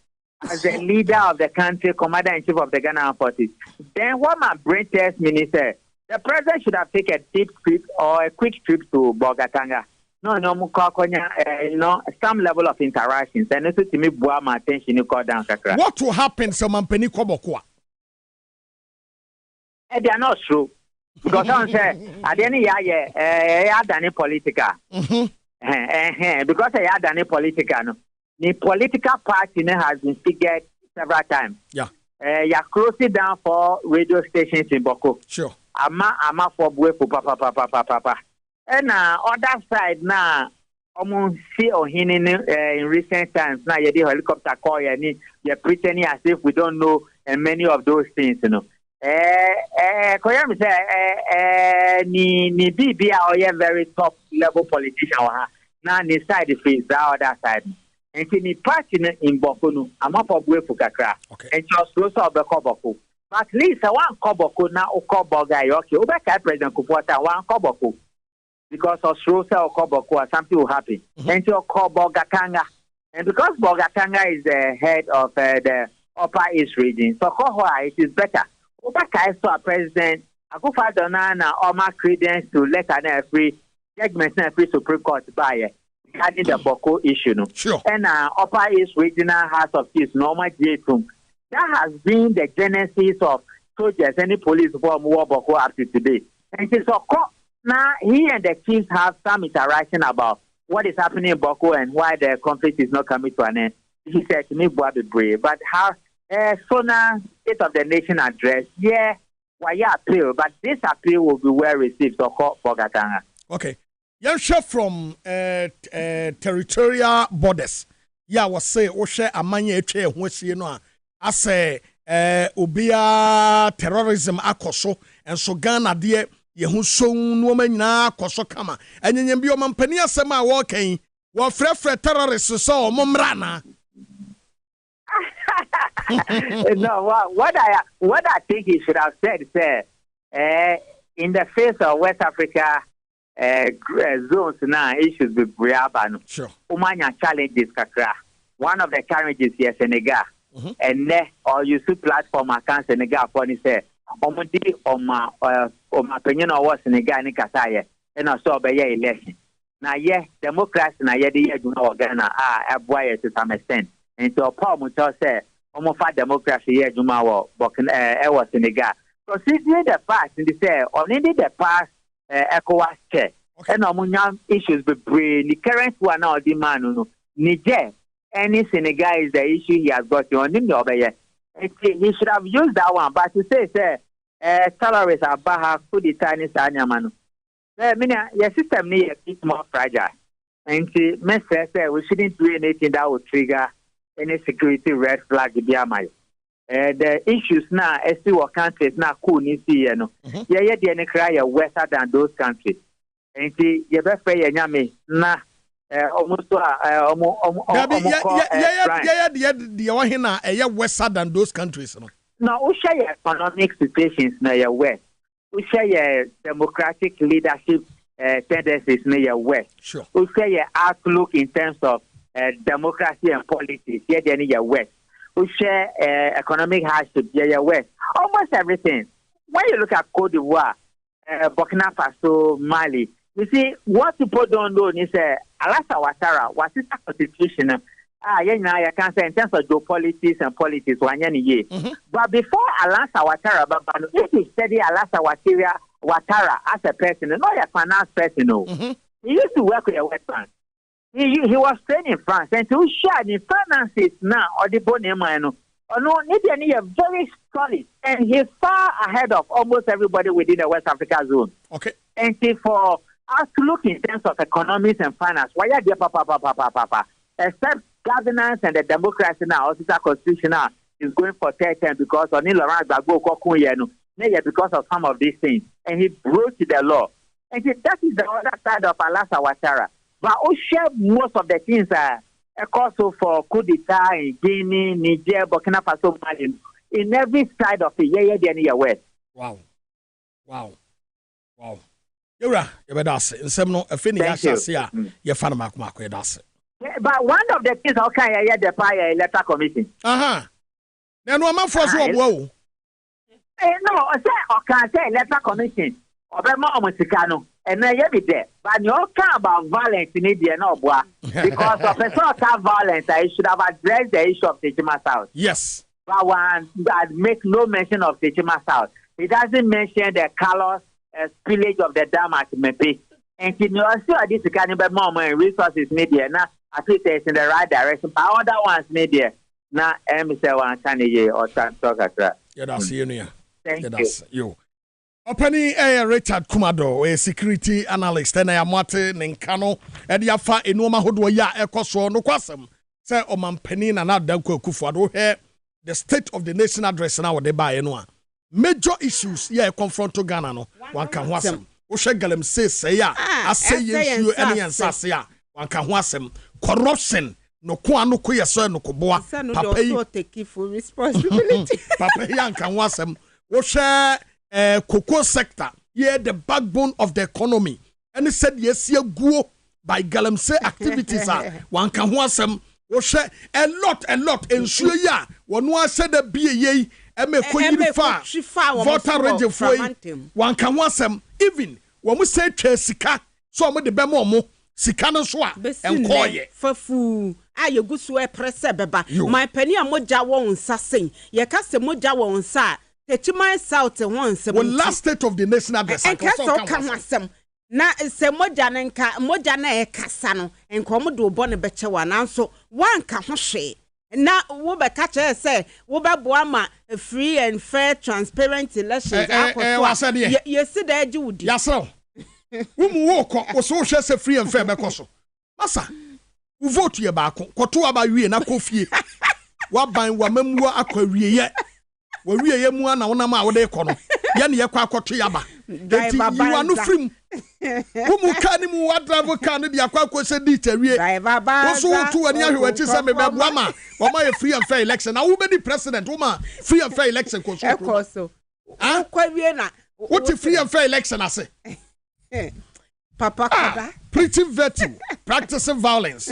as the leader of the country, commander-in-chief of the Ghana Forces. Then what my brain tells me is the president should have taken a deep trip or a quick trip to Bogatanga. Some level of interactions. And also to me, my attention, you call down Kakra. What will happen, Saman Penny Kobokwa? They are not true. Because I say, at the end, I had any political. Because I had any political. The political party has been figured several times. Yeah. You close it down for radio stations in Boko. Sure. I'm for boy for papa. And other side now, almost see on him in recent times. Now you helicopter call you're pretending as if we don't know many of those things, you know. Koyami say ni BB are very top level politician now ni side face the other side. And in party in Bokunu, I'm up of way for Kakra. And just close up the Koboko. But at least I want Koboko now, Koboga, okay, Obeka President Kupota, one Koboko. Because of Rosa or Koboko, something will happen. And your Kobogakanga. And because Bogatanga is the head of the Upper East region, so it is better. Obaka is a president. I go for Donana or my credence to let an free judgment and free Supreme Court by regarding the Boko issue. No? Sure. And Upper East Regional House of Peace, normal J2. That has been the genesis of soldiers and the police form war Boko up to today. And so now he and the chiefs have some interaction about what is happening in Boko and why the conflict is not coming to an end. He said to me, brave. But how Sona State of the Nation address, yeah, why appeal, but this appeal will be well received so called for Gatanga. Okay. Young chef from territorial borders. Yeah, was say Oshe Amanya Che Wesi no. I say Ubia terrorism akoso and so Ghana dear Yehu so woman na koso kama. And yen bi omampani asema walking wa frefre terrorists so momrana. No, what I think he should have said, sir, in the face of West Africa zones now, it should be Briabano. Sure. Umanya challenges kakra. One of the challenges here, Senegal. And or you see platform account Senegal for ni say omudi oma penyon owo Senegal ni kasaye and also be election. Now democracy na ye de ye duna Ghana aboa to some extent. And so Paul Muto say omofa democracy ye duma wo was Senegal. Considering the past in the say only the past ECOWAS chair and omunya issues be the current one now the man no Niger. Any Senegal is the issue he has got on him over here. He should have used that one, but to say, salaries are baha for the tiny Sanyamano. Your system needs a bit more fragile. And we shouldn't do anything that would trigger any security red flag. The issues now, as to what countries now cool, you see, the cry wetter than those countries. And you better pay na. Almost the wester than those countries. No, we share economic situations na your west. We share democratic leadership tendencies na your west. Sure. We share outlook in terms of democracy and politics here in your west. We share economic hardship here your west. Almost everything. When you look at Cote d'Ivoire, Burkina Faso, Mali. You see, what people don't know is Alasa Ouattara was his constitution. I can't say in terms of geopolitics and politics, but before Alasa Ouattara, if you study Alasa Ouattara as a person, not a finance person, he used to work with a West Bank. He was trained in France, and to share the finances now, or the Bonema, he is very solid, and he's far ahead of almost everybody within the West Africa zone. Okay. And for us to look in terms of economics and finance, why are there except governance and the democracy now, also constitutional is going for 10 because on Laurent Gbagbo because of some of these things, and he broke the law. And that is the other side of Alasa Ouattara. But we share most of the things also for coup d'etat in Guinea, Niger, Burkina Faso, Mali, in every side of the west. Wow. Yura, no but one of the things the fire electoral commission. Then one man for no, say electoral commission. And then you be there. But you talk about violence in India, no, because of the violence, I should have addressed the issue of Techima South. Yes. But one that makes no mention of Techima South. He doesn't mention the colors, spillage of the dam at Mepe. And he knows this kind of more resources media. Now, I think it's in the right direction. But other ones media. Now, Mr. One Kanye or talk at yeah, that's you. Thank you. Openi Richard Kumado, a security analyst, and I am Mate Ninkano, and Yafa Enoma Hodwa ya Ekoso no kwasem. Say Omampeni na na danko Kufuado here the state of the nation address now they buy no. Major issues confront to Ghana no. One can wasem. Oshegalem say ya. I say issue any answer one can wasem. Corruption no ko anu ko yeso no ko boa papa yi take full responsibility papa yi anka ho asem wo hwe cocoa sector ye the backbone of the economy and said yes ye guo by galamsey activities one kan ho asem wo hwe a lot ensuo ya wono ase da bie ye e me ko yiri fa voter range for one kan ho asem even wo mo say twa sika so mo de be mo sika no so a enkoye fafu ayegusu e presse beba my penny amoja won sasen ye ka se moja won sa techiman south once well last state of the nation address I can so kan wasem na se moja na e kasa no enko do bo ne beche wa nanso wanka ho hwe na wo be ka che say wo be boa ma free and fair transparent elections akoso yes da agi wudi yasro wumu wo ko wo so hwe say free and fair be koso masa wo vote ye ba ko koto aba wie na kofie wa ban wa mamu akwawie ye wa wie ye mu na wona ma wo de ko no ye ne ye kwa akoto ya ba you are no free wumu ka ni mu wa drive ka no de akwa akose di tawie wo so wo to ani ahwe wachi say me be boa ma wo ma ye free and fair election na wo be di president wo ma free and fair election ko so akwawie na what free and fair election ase Papa Kada. Preaching virtue, practicing violence.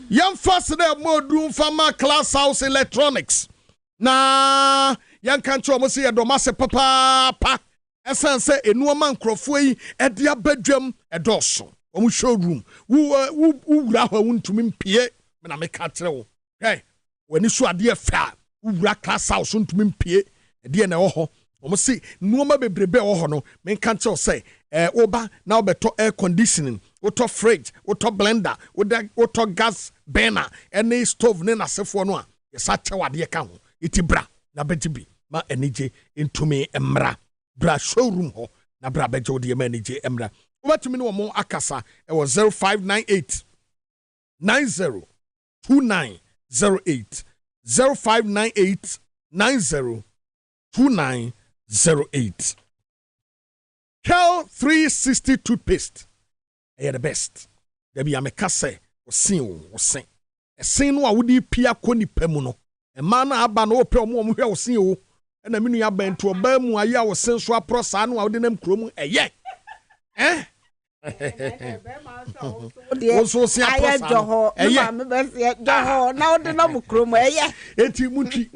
Young first day more doom farmer class house electronics. Na young country almost see a domase papa. Esan say a new man crofway at their bedroom a dosso. Showroom. Who wun to me pie when I make catro. Hey, when you saw a dear fair, who class house to me pie, a dear no. Almost see no ma bebrebe ho no men kan tell say oba now beto air conditioning auto fridge auto blender auto gas burner any stove ne nasefo no a yesa chewade ka ho itibra na betibi ma enije into me emra bra showroom ho na bra beje ode ma enije emra obatumi ne wo mo akasa e was 0598 90 2908 0598 90 2908. Kel 360 toothpaste. They the best. They be amekase o sin. E sin no a wodi pia koni pemu no. E man aba no pe omo hwe o sin o. E na minu ya ban to oba mu aya o sin so apro sa no a wodi nam krom eye. Oso sin apro sa. Eye me be se doho na wodi nam krom eye. Eti mutwi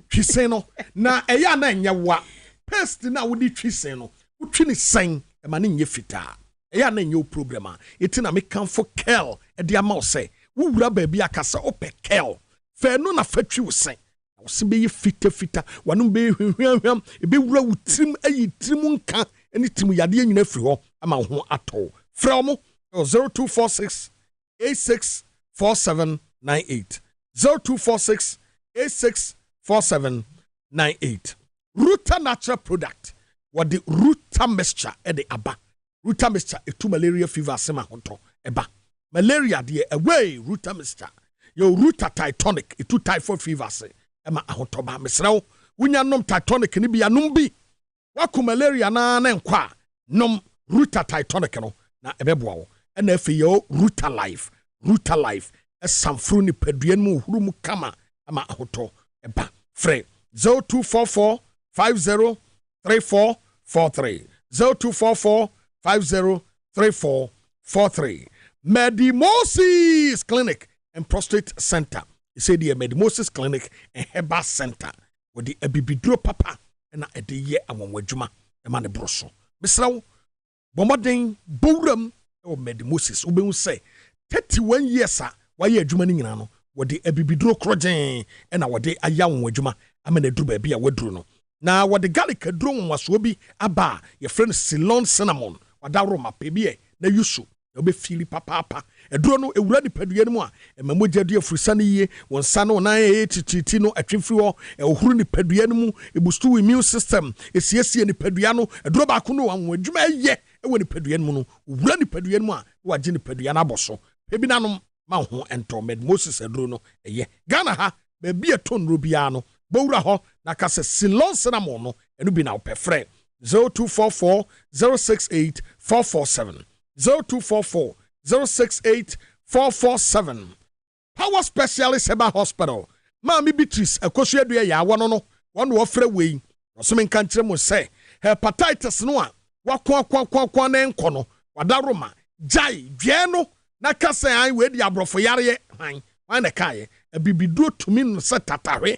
twisen no na eya na enyewa paste na wodi twisen no wotwi ni sen e ma ne nye fita eya na enye program a eti na me kan for kel e dia ma o se wo wura ba bia kasa ope kel fe no na fatwi wo sen wo se be ye fita wanu be hwehwehwam e be wura wutrim ayi trim nka eni trim yade nyina firi ho ama ho ato fra mo 0246 864798 0246 864798. Ruta natural product. What the Ruta mixture e de aba. Ruta mixture etu malaria fever sema honto eba. Malaria de away Ruta mixture. Yo Ruta Titanic etu typhoid fever se ema ahonto ba mesrew. Wunya nom Titanic ni bia nom bi. Waku malaria na nkwa nom Ruta Titanic no na ebeboa wo. Na afi yo Ruta Life. Ruta Life esamfru ni paduan mu huru mu kama ama ahonto eba. Free 0244 503443 0244 503443. Medimosis Clinic and Prostate Center. You say the Medimosis Clinic and Heba Center with the Abibidro Papa and a de ye amon wajuma the man broso. Misraw Bombarding Buram or Medimosis Ube say 31 years why ye jumani no. Wadi ebibidro krojen ena wadi ayawo adwuma amene duru ba bia waduru no na wadi garlic aduru nwaso bi aba ye friend Ceylon cinnamon wada roma pebie na yusu obe fili papa eduro no ewura di padua no mu a emamogya du afurisa no yie wonsa no na tititi no atwefiri ho ehuru ni padua no mu ebustu immune system esiesie ni padua no eduro ba ko no wanwo adwuma ye ewo ni padua no mu no owura ni padua no mu a wagye ni padua na aboso pebi nanom ma ho ento Medimosis aduro no eye Ghana ha ba bia tonro bia no bowura ho na ka se Ceylon cinnamon no enu bi na opefre 0244 068 447 0244 068 447 Power Specialist Heba Hospital. Mami Beatrice, a Koshiadua ya one offer way. Assuming country must say, hepatitis noa, wakwa nen kono, wadaruma, jai, vieno, na kase ai we diabro for yare, why the kaye, a bibidu to me no set tatare,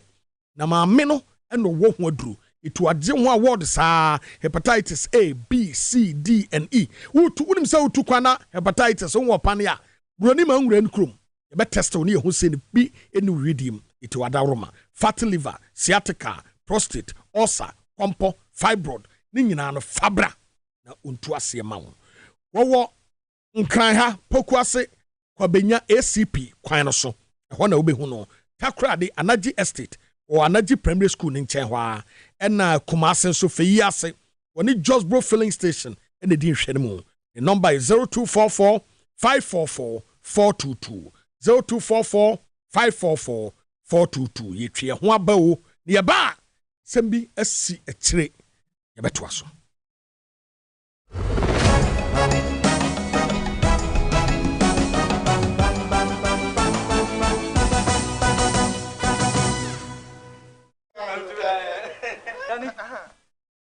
na ma meno, and no walk wadru. It was one word, sir, hepatitis A, B, C, D, and E. Who to himself to Kwana, hepatitis, on Wapania, Runimang Ren Krum. You better test on you who said B in the redeem. It was adaroma, fatty liver, sciatica, prostate, ulcer, compo, fibroid, Ninina, fabra, na untuasi maun. Wawa, Nkranha, Pokwase, Kwabenya ACP, Kwanoso, Hona Ubehuno, Takradi, Anaji Estate, or Anaji Primary School in Chenhua, and Kumasen Sofiyase, when it just broke filling station, and the Dean Shenmu. The number is 0244 544 422. 0244 544 422. Ye tria ho abawo ne yaba sembi asi etire ye beto aso.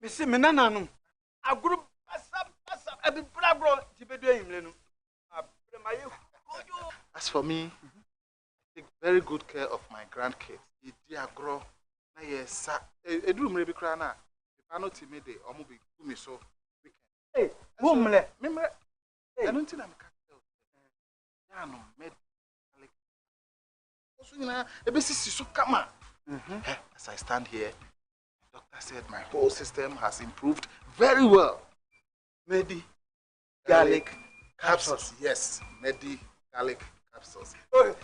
Misi menana no aguru pasa abi brabro tibedu himle no abremaye. As for me, I take very good care of my grandkids. They grow. Na yes, eduru mre bi kra na. If I not me dey, omo be me so weekend. Hey, mumle. Memre. I don't think I'm cattle. Ya no med. Also, you know, ebesi so kama. As I stand here, the doctor said my whole system has improved very well. Medi garlic capsules. Yes, Medi garlic capsules. Oh,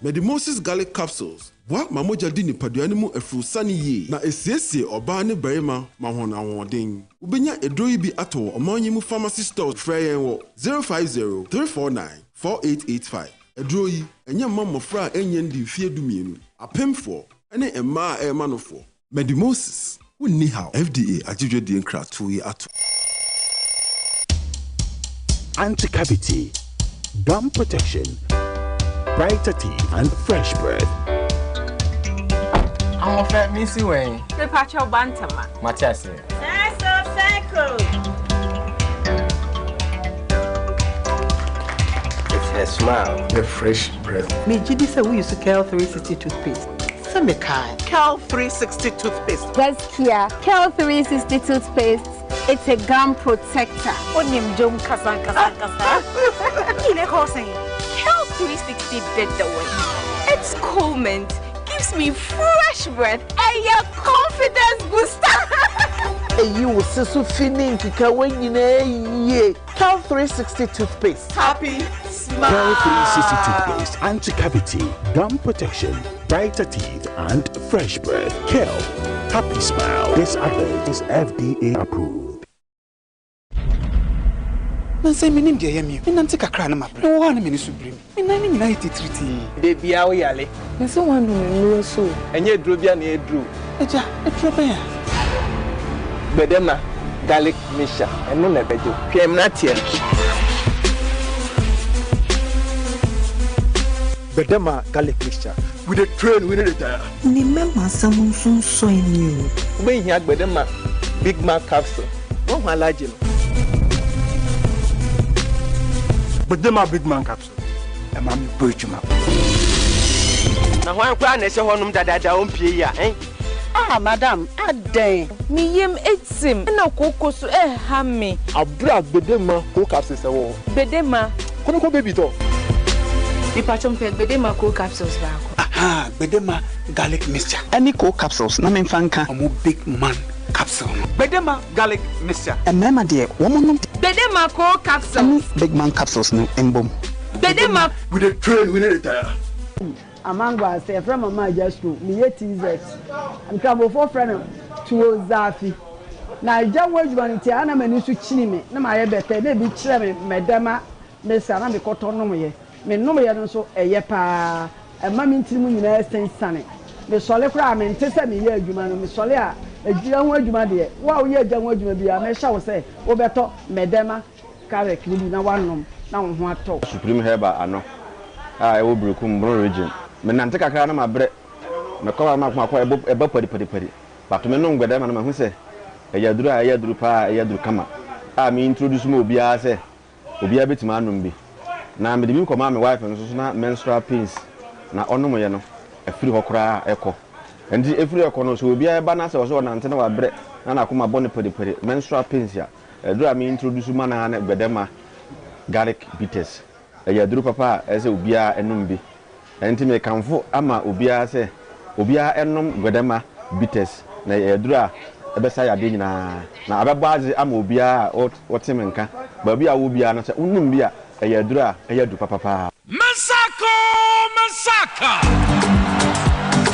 Medimosis garlic capsules. Wa mamoja di nipadua mu afru sane yi na esiesie oba ne barima mahona wodin. Ubenya edroyi bi ato omanyimu pharmacy store frɛ wo 050 349 4885. Edroyi enya mamofra enye ndi fie dumienu. Apemfo ene emma emanofo. Medimosis wonni how FDA agidwe di nkra to yi ato. Anti-cavity, gum protection, brighter teeth, and fresh breath. I'm afraid Missy Wayne. The Pacho Bantama. Matias. It's her smile, the fresh breath. Me Jidi say we use Kel 360 toothpaste. Some kind. Kel 360 toothpaste. That's Kia. Kel 360 toothpaste. It's a gum protector. Onim Jom Kasan. Kile Kosen. Kel 360 did the way. It's cool mint. Gives me fresh breath and your confidence booster. And you will see so feeling kika when you know Kel 360 toothpaste. Happy smile. Kel 360 toothpaste, anti-cavity, gum protection, brighter teeth, and fresh breath. Kel, happy smile. This advert is FDA approved. Say me name dey me. Me nante kakra na mabre. No one me ni subrim. Me nan ni na ititriti. Dey bia wo yale. Me so wan do me so. Enye dro bia na edro. Eja, etro ba ya. Bedema garlic mixture. Eno na bejo. Kwem na tie. Bedema garlic mixture. We dey train, we dey tire. Ni memma someone so in you. We here bedema Big Mac capsule. Won ho alaje no. But them are big man capsule. A man Birchuma. Now, why can't I say one that I won't pay ya, eh? Ah, madam, a day. Me yim etsim. Na koko so hammy. A brag bedema coke capsules. Bedema. Kono baby to. The patron peg bedema coke capsules back. Aha, bedema garlic mixture. Any coke capsules, na men fanka. Omo big man capsule. Bedema garlic mixture. And mama dear, woman. Bedema coke capsules. Big man capsules no embom. Bedema. We dey train, we dey tire. Amangwa say from mama just to me TZ. I'm come for friend to Zafi. Na ja wadwan ti ana mani su chini me na ma ye bete na bi kire me medema me sa na me koto no me no ye no so eye pa e ma mi ntiri mu nyina sensane me sole kura me ntese me ye adwuma no me sole a adwuma ho adwuma de wa wo ye adwuma adwuma bia me hya wo se wo beto medema kare kiri na wanom na wo ho ato supreme herba ano a e wo Brekum Bro region me nante kakra na mabre me ko ma ko eba padi but me no ngweda ma na hu se eyaduru pa eyaduru kama a me introduce mo obia se obia betima anom bi na me de bi ko ma me wife no so na menstrual pains na onom ye no afiri hokora ekọ endi efiri ekọ no so obia eba na se wo so nante na wabre na akoma bone padi menstrual pains ya edura me introduce ma na gbedema garlic bitters eyaduru papa ese obia enom bi enti me kanfo ama obia se obia enom gbedema bitters na eyaduru ebesa ya de nyina na abegbaze ama obia wotemenka ba bia wo bia na se unum bia eyaduru eyadu papa Masaka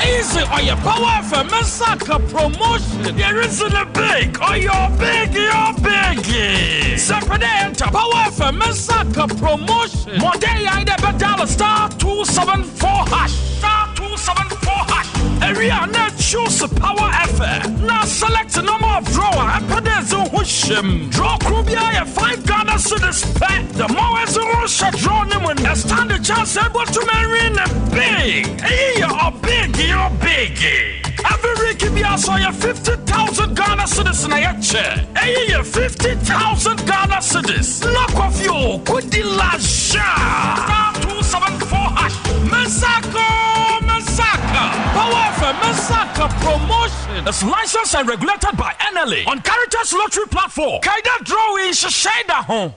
easy or your power for Masaka promotion. There isn't a big or you're big. Separate enter power for Masaka promotion. More day I never dial *274#. *274#. Area net choose power effort. Now select a number of drawer and put this on wishim. Draw Krubia 5 Ghana cedis pet. The more as a rush draw them and stand the chance able to marry in a big. Hey, you're big. Every week you saw your 50,000 Ghana cedis in a chair. Hey, 50,000 Ghana cedis. Knock off you. Good deal last *274#. Masaka. Power for Masaka promotion. It's licensed and regulated by NLA on Caritas Lottery Platform. Kaida drawing Shashada home.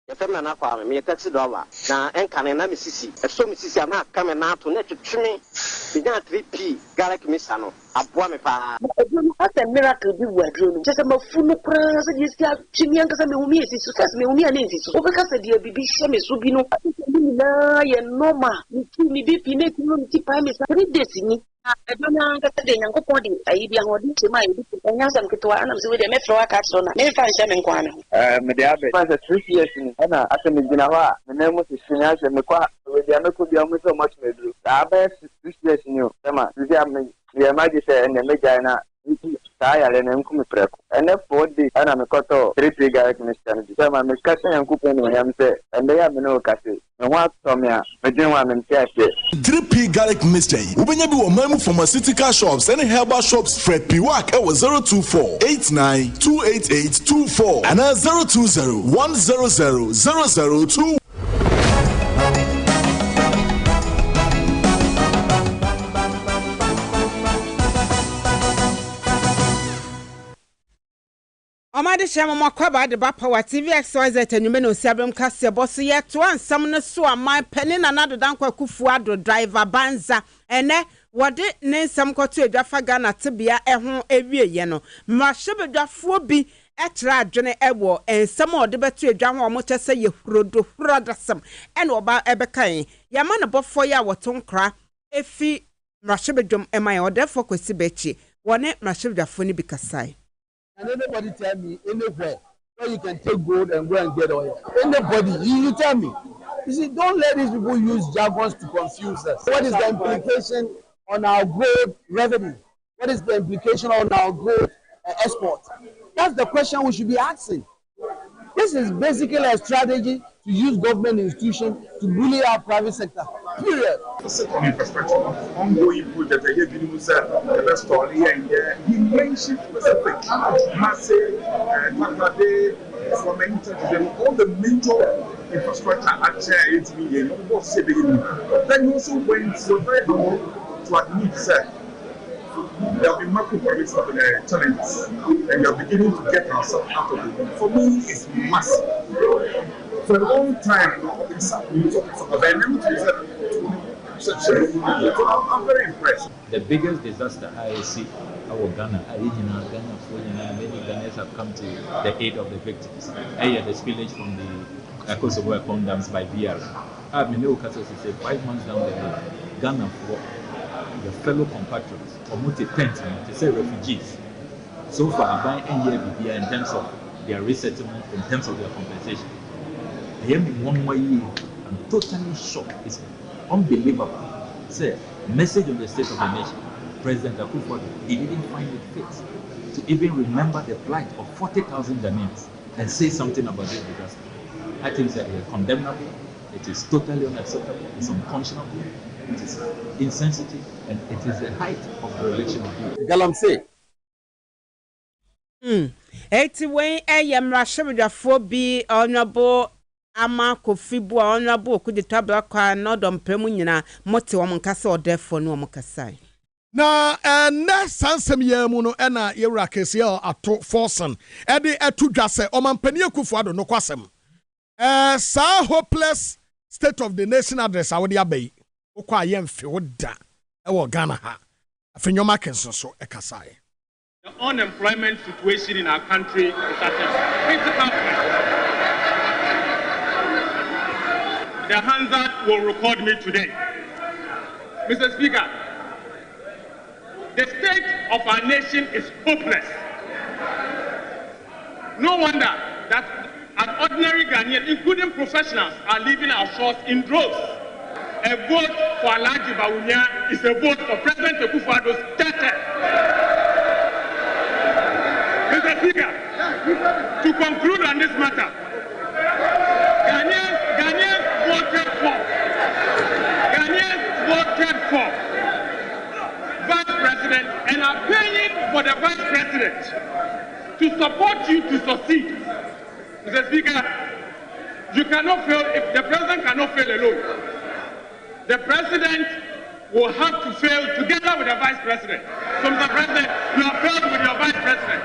Yefemna na kwa me taxi driver na enkane na misisi eso misisi ama kame na to na twetwe binya 3p garlic mixer no aboa me pa adunu asa miracle bi wo adunu je se mafunu kra se je sia twimi anka se me humi esisi se me humi ana esisi o beka se dia bibi hye me so bi no ni na ye normal ni bibi na ti no ti pa me sa 3 days ni adunu anka se de nyankopon di ayi bia ho di se ma yi di anya sam ketwa ana se we de me fro aka so na me fa nche me nkwa na me de abe fa 3 years ni ana asa me gina wa me mo se shinya se me kwa we de ameko bia mo so much me dru abe 3 years ni o tema se am ya maji se ene meja na saya le nenku me preko ene 4 days ana me koto 3 garlic mixture ni tema me kasa yanku no yam se ende ya me no kase me wa to me a me din wa me ntiase 3p garlic mixture ubenya bi wo mamu pharmaceutical shops and herbal shops Fred P Wak e 02489288824 and 020100002. Omade shema makwaba de Power TV XYZ enyume no siabrem Kasiebo so ye to ansam no so aman peni na nado dankwa kufu ado driver banza ene wode ne nsam kwoto edwafa Ghana tebia eho ewie ye no mahwebedwafo bi etra adwene ewo ensam ode beto edwa ho omochese ye hurodasam ene oba ebekan yama ne bofo ya wotonkra efi mahwebedwom emaye ode fo kwesi bechi wone mahwebedwafo ni bikasai. And anybody tell me anywhere where you can take gold and go and get oil. Anybody, you tell me. You see, don't let these people use jargons to confuse us. What is the implication on our gold revenue? What is the implication on our gold export? That's the question we should be asking. This is basically a strategy to use government institutions to bully our private sector. Period. Ongoing project I hear you say the story and he mentioned specific massive all the major infrastructure actually 8 million. Then he also went so very humble to admit that there will be macro private challenges and they are beginning to get themselves out of it. For me, it's massive. For a long time, I'm very impressed. The biggest disaster I see our Ghana, many Ghanaians have come to the aid of the victims. The spillage from the Kasiebo dams by VR. I've been able to say 5 months down the road, Ghana for the fellow compatriots, or multi-tent, to say refugees. So far, buying any year in terms of their resettlement, in terms of their compensation. I am in 1 more year. I'm totally shocked. It's unbelievable. Say, message on the state of the nation. President Akufo, he didn't find it fit to even remember the plight of 40,000 Ghanaians and say something about this disaster. I think that it is condemnable, it is totally unacceptable, it's unconscionable, it is insensitive, and it is the height of the election of you. Galamsey. Eti when yamra shebidafo bi honorable ama kofibu honorable kudita blakwa no dom pemu nyina mote wo nkasa odefo no mo kasai na na sansem yamu no na yewra kese ato forsen e de atu dwase omampani akufo ado no kwasem sa hopeless state of the nation address awde abai okwa yemfe woda e wo Ghana ha afenyoma kenso so e kasai. The unemployment situation in our country is at a critical point. The Hansard will record me today. Mr. Speaker, the state of our nation is hopeless. No wonder that an ordinary Ghanaian, including professionals, are leaving our shores in droves. A vote for Alhaji Bawumia is a vote for President Akufo-Addo's death. Mr. Speaker, to conclude on this matter, Ghanaians voted for Vice President and are paying for the Vice President to support you to succeed. Mr. Speaker, you cannot fail, if the President cannot fail alone. The President will have to fail together with the Vice President. So, Mr. President, you have failed with your Vice President.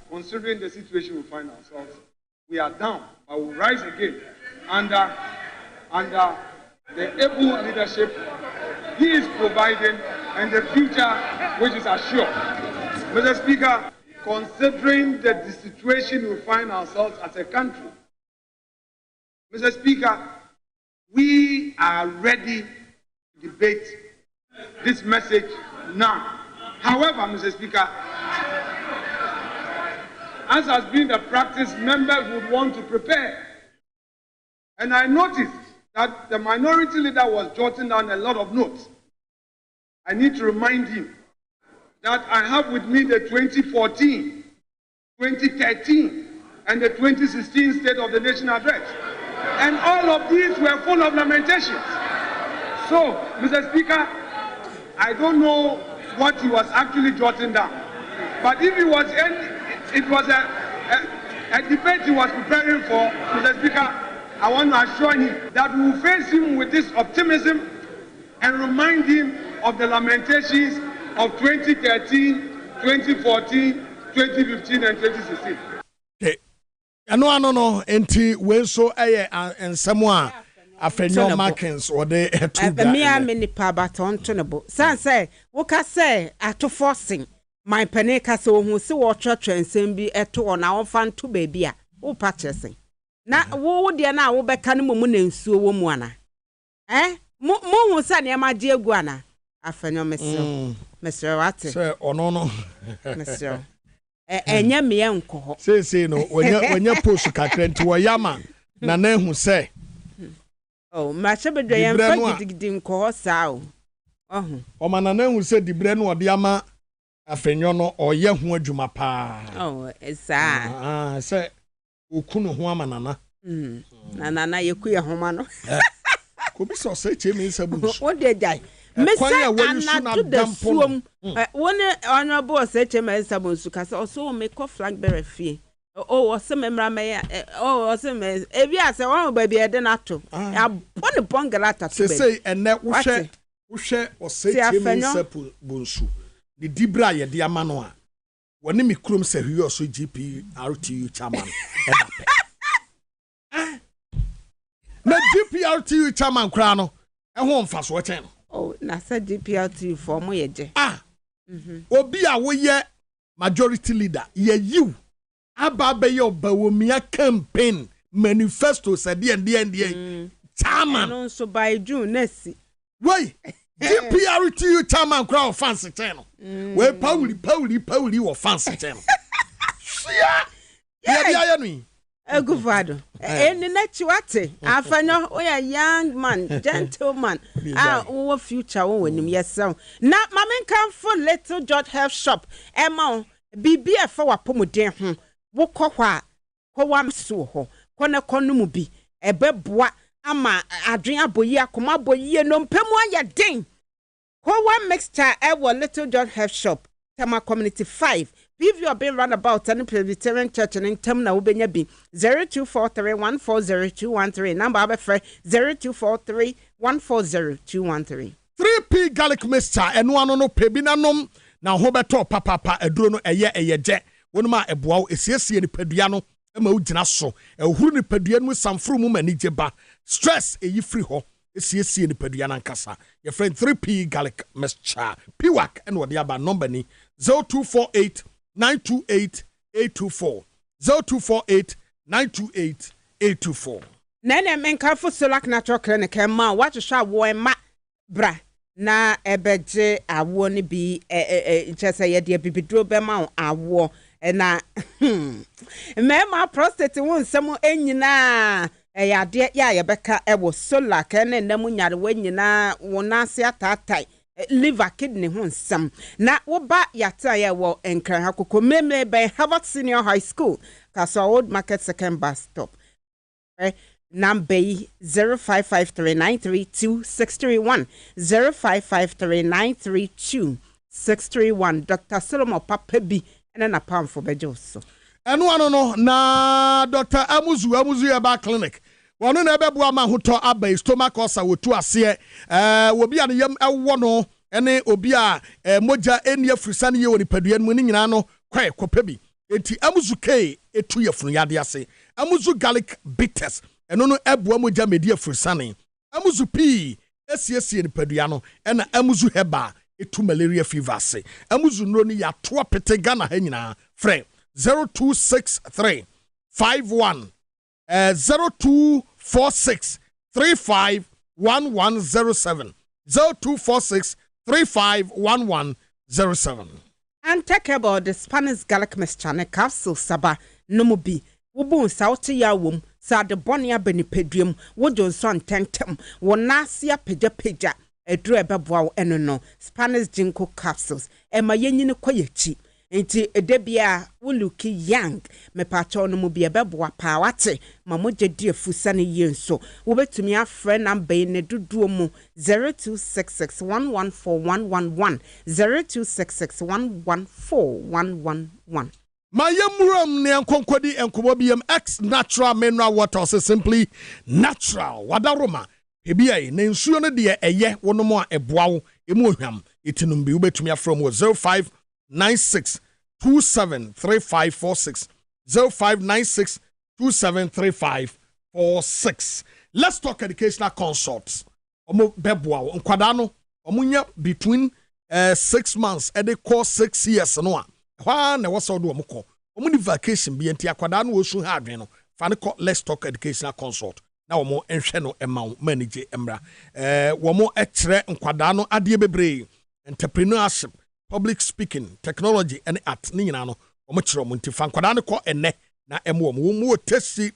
Considering the situation we find ourselves, we are down, but we'll rise again under the able leadership he is providing and the future which is assured. Mr. Speaker, considering the situation we find ourselves as a country, Mr. Speaker, we are ready to debate this message now. However, Mr. Speaker, as has been the practice, members would want to prepare. And I noticed that the minority leader was jotting down a lot of notes. I need to remind him that I have with me the 2014, 2013, and the 2016 State of the Nation Address. And all of these were full of lamentations. So, Mr. Speaker, I don't know what he was actually jotting down. But if it was a debate he was preparing for, Mr. Speaker, I want to assure him that we will face him with this optimism and remind him of the lamentations of 2013, 2014, 2015, and 2016. Okay. No, enti we so ensemo a afenyo markings or the etu me am ni pa baton tonebo san say wo ka say ato forcing my peneka so hu se wo twetwe nsem bi eto ona wo fan to baby a wo purchasing na wo de na wo beka no mu na nsuo wo mu ana mo hu sa ne ma je egu ana afenyo mesro wate say ono no mesro enye me enko ho say no wonya post kakra nti wo yama na na hu say oh mache bedo yam fa gidigidi nko ho sa o mana na hu say dibre no ode ama afenyo no oye ho adwuma pa esa say okunu ho amanana nana yeku ye homa no ko bi so say chemi nsabu o de jai mesa ana to the suom woni honorable say chemi nsabu su ka say so me ko flag bearer fie o se memra me o se me ebi ase won ba bi e de na to ya bone bongalata to be say ene wo hwe o say chemi nsabu bonsu the dibra ye de ama no a woni me krom se hwe so GPRTU chairman na GPRTU chairman kra no ho mfa so chen oh na sa GPRTU for mo ye je obi a wo ye majority leader ye you aba be ye Bawumia campaign manifesto said the chairman no so by June next wait GPRTU chairman crowd fancy channel. We Pauli or fancy channel. Yeah, Eguvado. And the next wate. Afano, we are young man, gentleman. Our future when him, yes, so. Now, Mamma come for little George Health Shop. Emma, BBF for a pomodin. Woko wa, ko wam so ho. Kona konumubi. ebeboa ama adwen aboyi akoma aboyi no mpemu aya den Kowa mixture ever Little John Health Shop Tema Community 5 If you have been run about any Presbyterian Church and in Temna Ubenya B 0243140213 number of 0243140213 3P garlic mixture and one no pebina nom na hobeto papa eduro no eye je wonuma eboa esiesie ni peduano ema ugina so ehuru ni pedua no samfuru mu mani jeba stress eyi free ho esiesie ni pedua na nkasa your friend 3P garlic mixture piwak and what aba number ni 0248 928 824 0248 928 824 Nene menkafo Solak Natural Clinic ma what sha wo ma bra na ebeje awo ni bi chese ye de bibidro be ma awo na mema prostate won nsem enyina yade ya ye beka ewo Solak na namu nyare wanyina wonase atatai liver kidney ho nsem na wo ba yata ye wo enkran hakoko memle by Harvard Senior High School Kaso Old Market Second Bus Stop number 0553932631 0553932631 Dr. Solomon Papebi and na pam for bejoso eno ano no na Dr. Amuzu Eba Clinic wonu na ebebu ama hoto aba stomach ulcer wotu ase obi an yam ewo no ene obi a moja eni afrusa ne ye woni padua mu ni nyina no kwae kopebi enti Amuzu K etu yefunu yade ase Amuzu garlic bitters eno no ebu moja medi afrusa ne Amuzu P esiesie ni padua no ena Amuzu heba etu malaria fever ase Amuzu no ni ya to pete Ghana ha nyina frɛ 0263 51 0246 35 1107 0246 35 1107 and talk about the Spanish garlic mixture ne capsule saba no mo bi wo bon sauti ya wom sa de bone abenipeduam wo jonson tentem wo nasia peja edru ebeboa wo eno no Spanish ginkgo capsules ema yenyine koyechi enti edebia wo look young me pacho no mu bi ebeboa pa wate mamoje di afusa ne yenso wo betumi afre number ne duduo mu 0266114111 0266114111 Mayemuram ne enkonkodi enkomobiem X natural mineral water so simply natural wadaroma ebia ne nsuo no de eye wonomo a eboawo emu ohwam etinum bi wo betumi afre mu 0596 273546 0596 273546 let's talk educational consults omo beboa nkwada no omunya between 6 months and they call 6 years no a hwa na woso do omko omuni vacation bi enti akwada no osu ha adwen no fa ne call let's talk educational consult na womo enhwe no ema manage emra womo ekre nkwada no ade bebre entrepreneurship public speaking technology and art ni nyina no omo kire omo nti fa nkwada ne call enne na emo wo tesi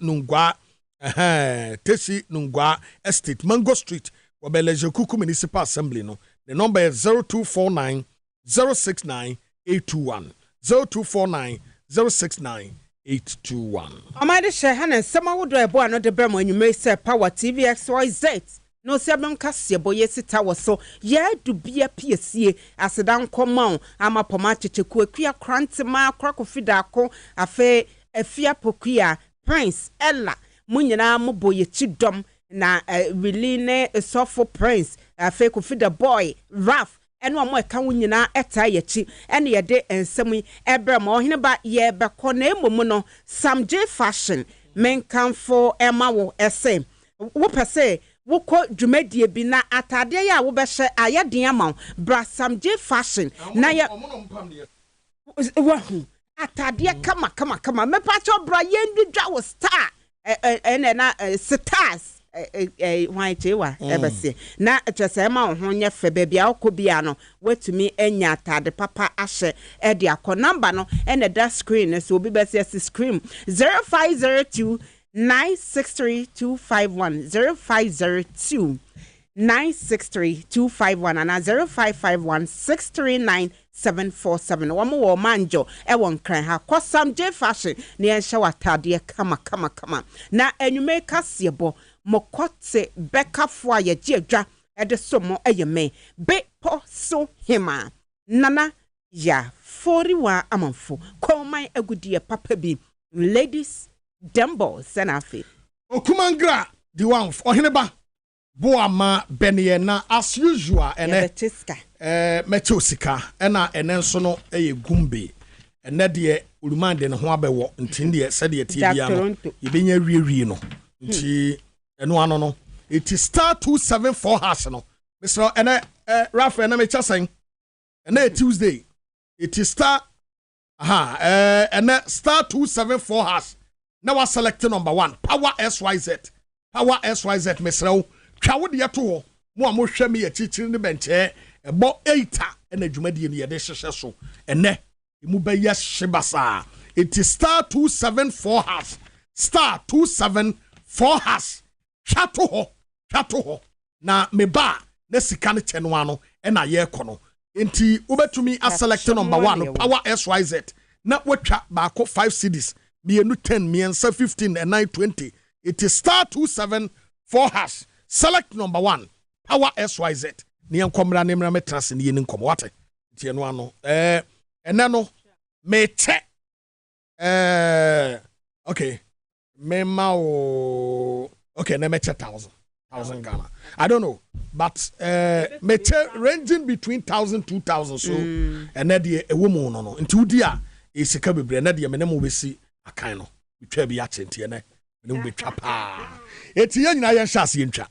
nungwa estate Mango Street wabeleje kuku municipal assembly no the number is 0249 069 821 0249 069 821 Amade Shehana sama wodo ebo ano de bremo anyume se Power TV XYZ no sebem Kasiebo yesita woso ye dubia piesie asedan komon ama poma checheku akua krantema akrakofida ako afe afia pokua Prince Ella munyina moboye chidom na Reline Sofo Prince afe kofida boy Raf eno amo eka wunyina eta yechi ene yede ensem ebrem ohene ba ye beko na emomu no Sam J Fashion menkanfo emawo ese wo pese wo ko dwumadie bi na atade ya wo behye ayeden ama bra Sam J Fashion na ye wahu atade kama mepacho bra yendwa wo star ene na stars white wa ebese na etwesema ho nya fe bebia okobia no watumi enya atade papa ahye e de akọ number no ene that screen so obi bese screen 0502 963 251 0502 963-251 and 0551-639-747. Wamo manjo ewon kran ha kwasam J fashion ne enhye watade kama na enyume Kasiebo mokote bekafo aye giedwa ede somo eyeme be poso hima nana ya 41 amanfo komai agudie papa bi ladies dembo senafi okumangra the one oheneba boama benye na as usual ene metosika ena ene nso no eye gumbe ene de urumande ne ho abewo ntinde se de tibia no yebenya wiewie no nti eno ano no it is star 274 hash no Mr. ene Rafa na me chasen ene Tuesday it is star ene star 274 hash now we select number 1 power SYZ Mr. Twawo de yeto mo amohwe me yachichiri ne benche ebo 8 na dwumadi ne yede hyehye so ene emu ba ya shibasa it is star 274 hash star 274 hash chato ho na meba na sika ne cheno ano na ye kono enti ubetumi a select number 1 power SYZ na watwa baako 5 cedis mienu 10 miensa 15 and 920 it is star 274 hash select number 1 power SYZ ni enkomra ne mra metrase ni nkomo wate tie no ano ene no me che okay me ma o okay na me che 1000 Ghana I don't know but me che ranging between 1000 2000 so ene de ewo mu no nti udi a esika bebre ene de me ne mo besi akan no bitwa bi a chenti ene ne mo betwa pa eti ye nyina ye nhase ye ntwa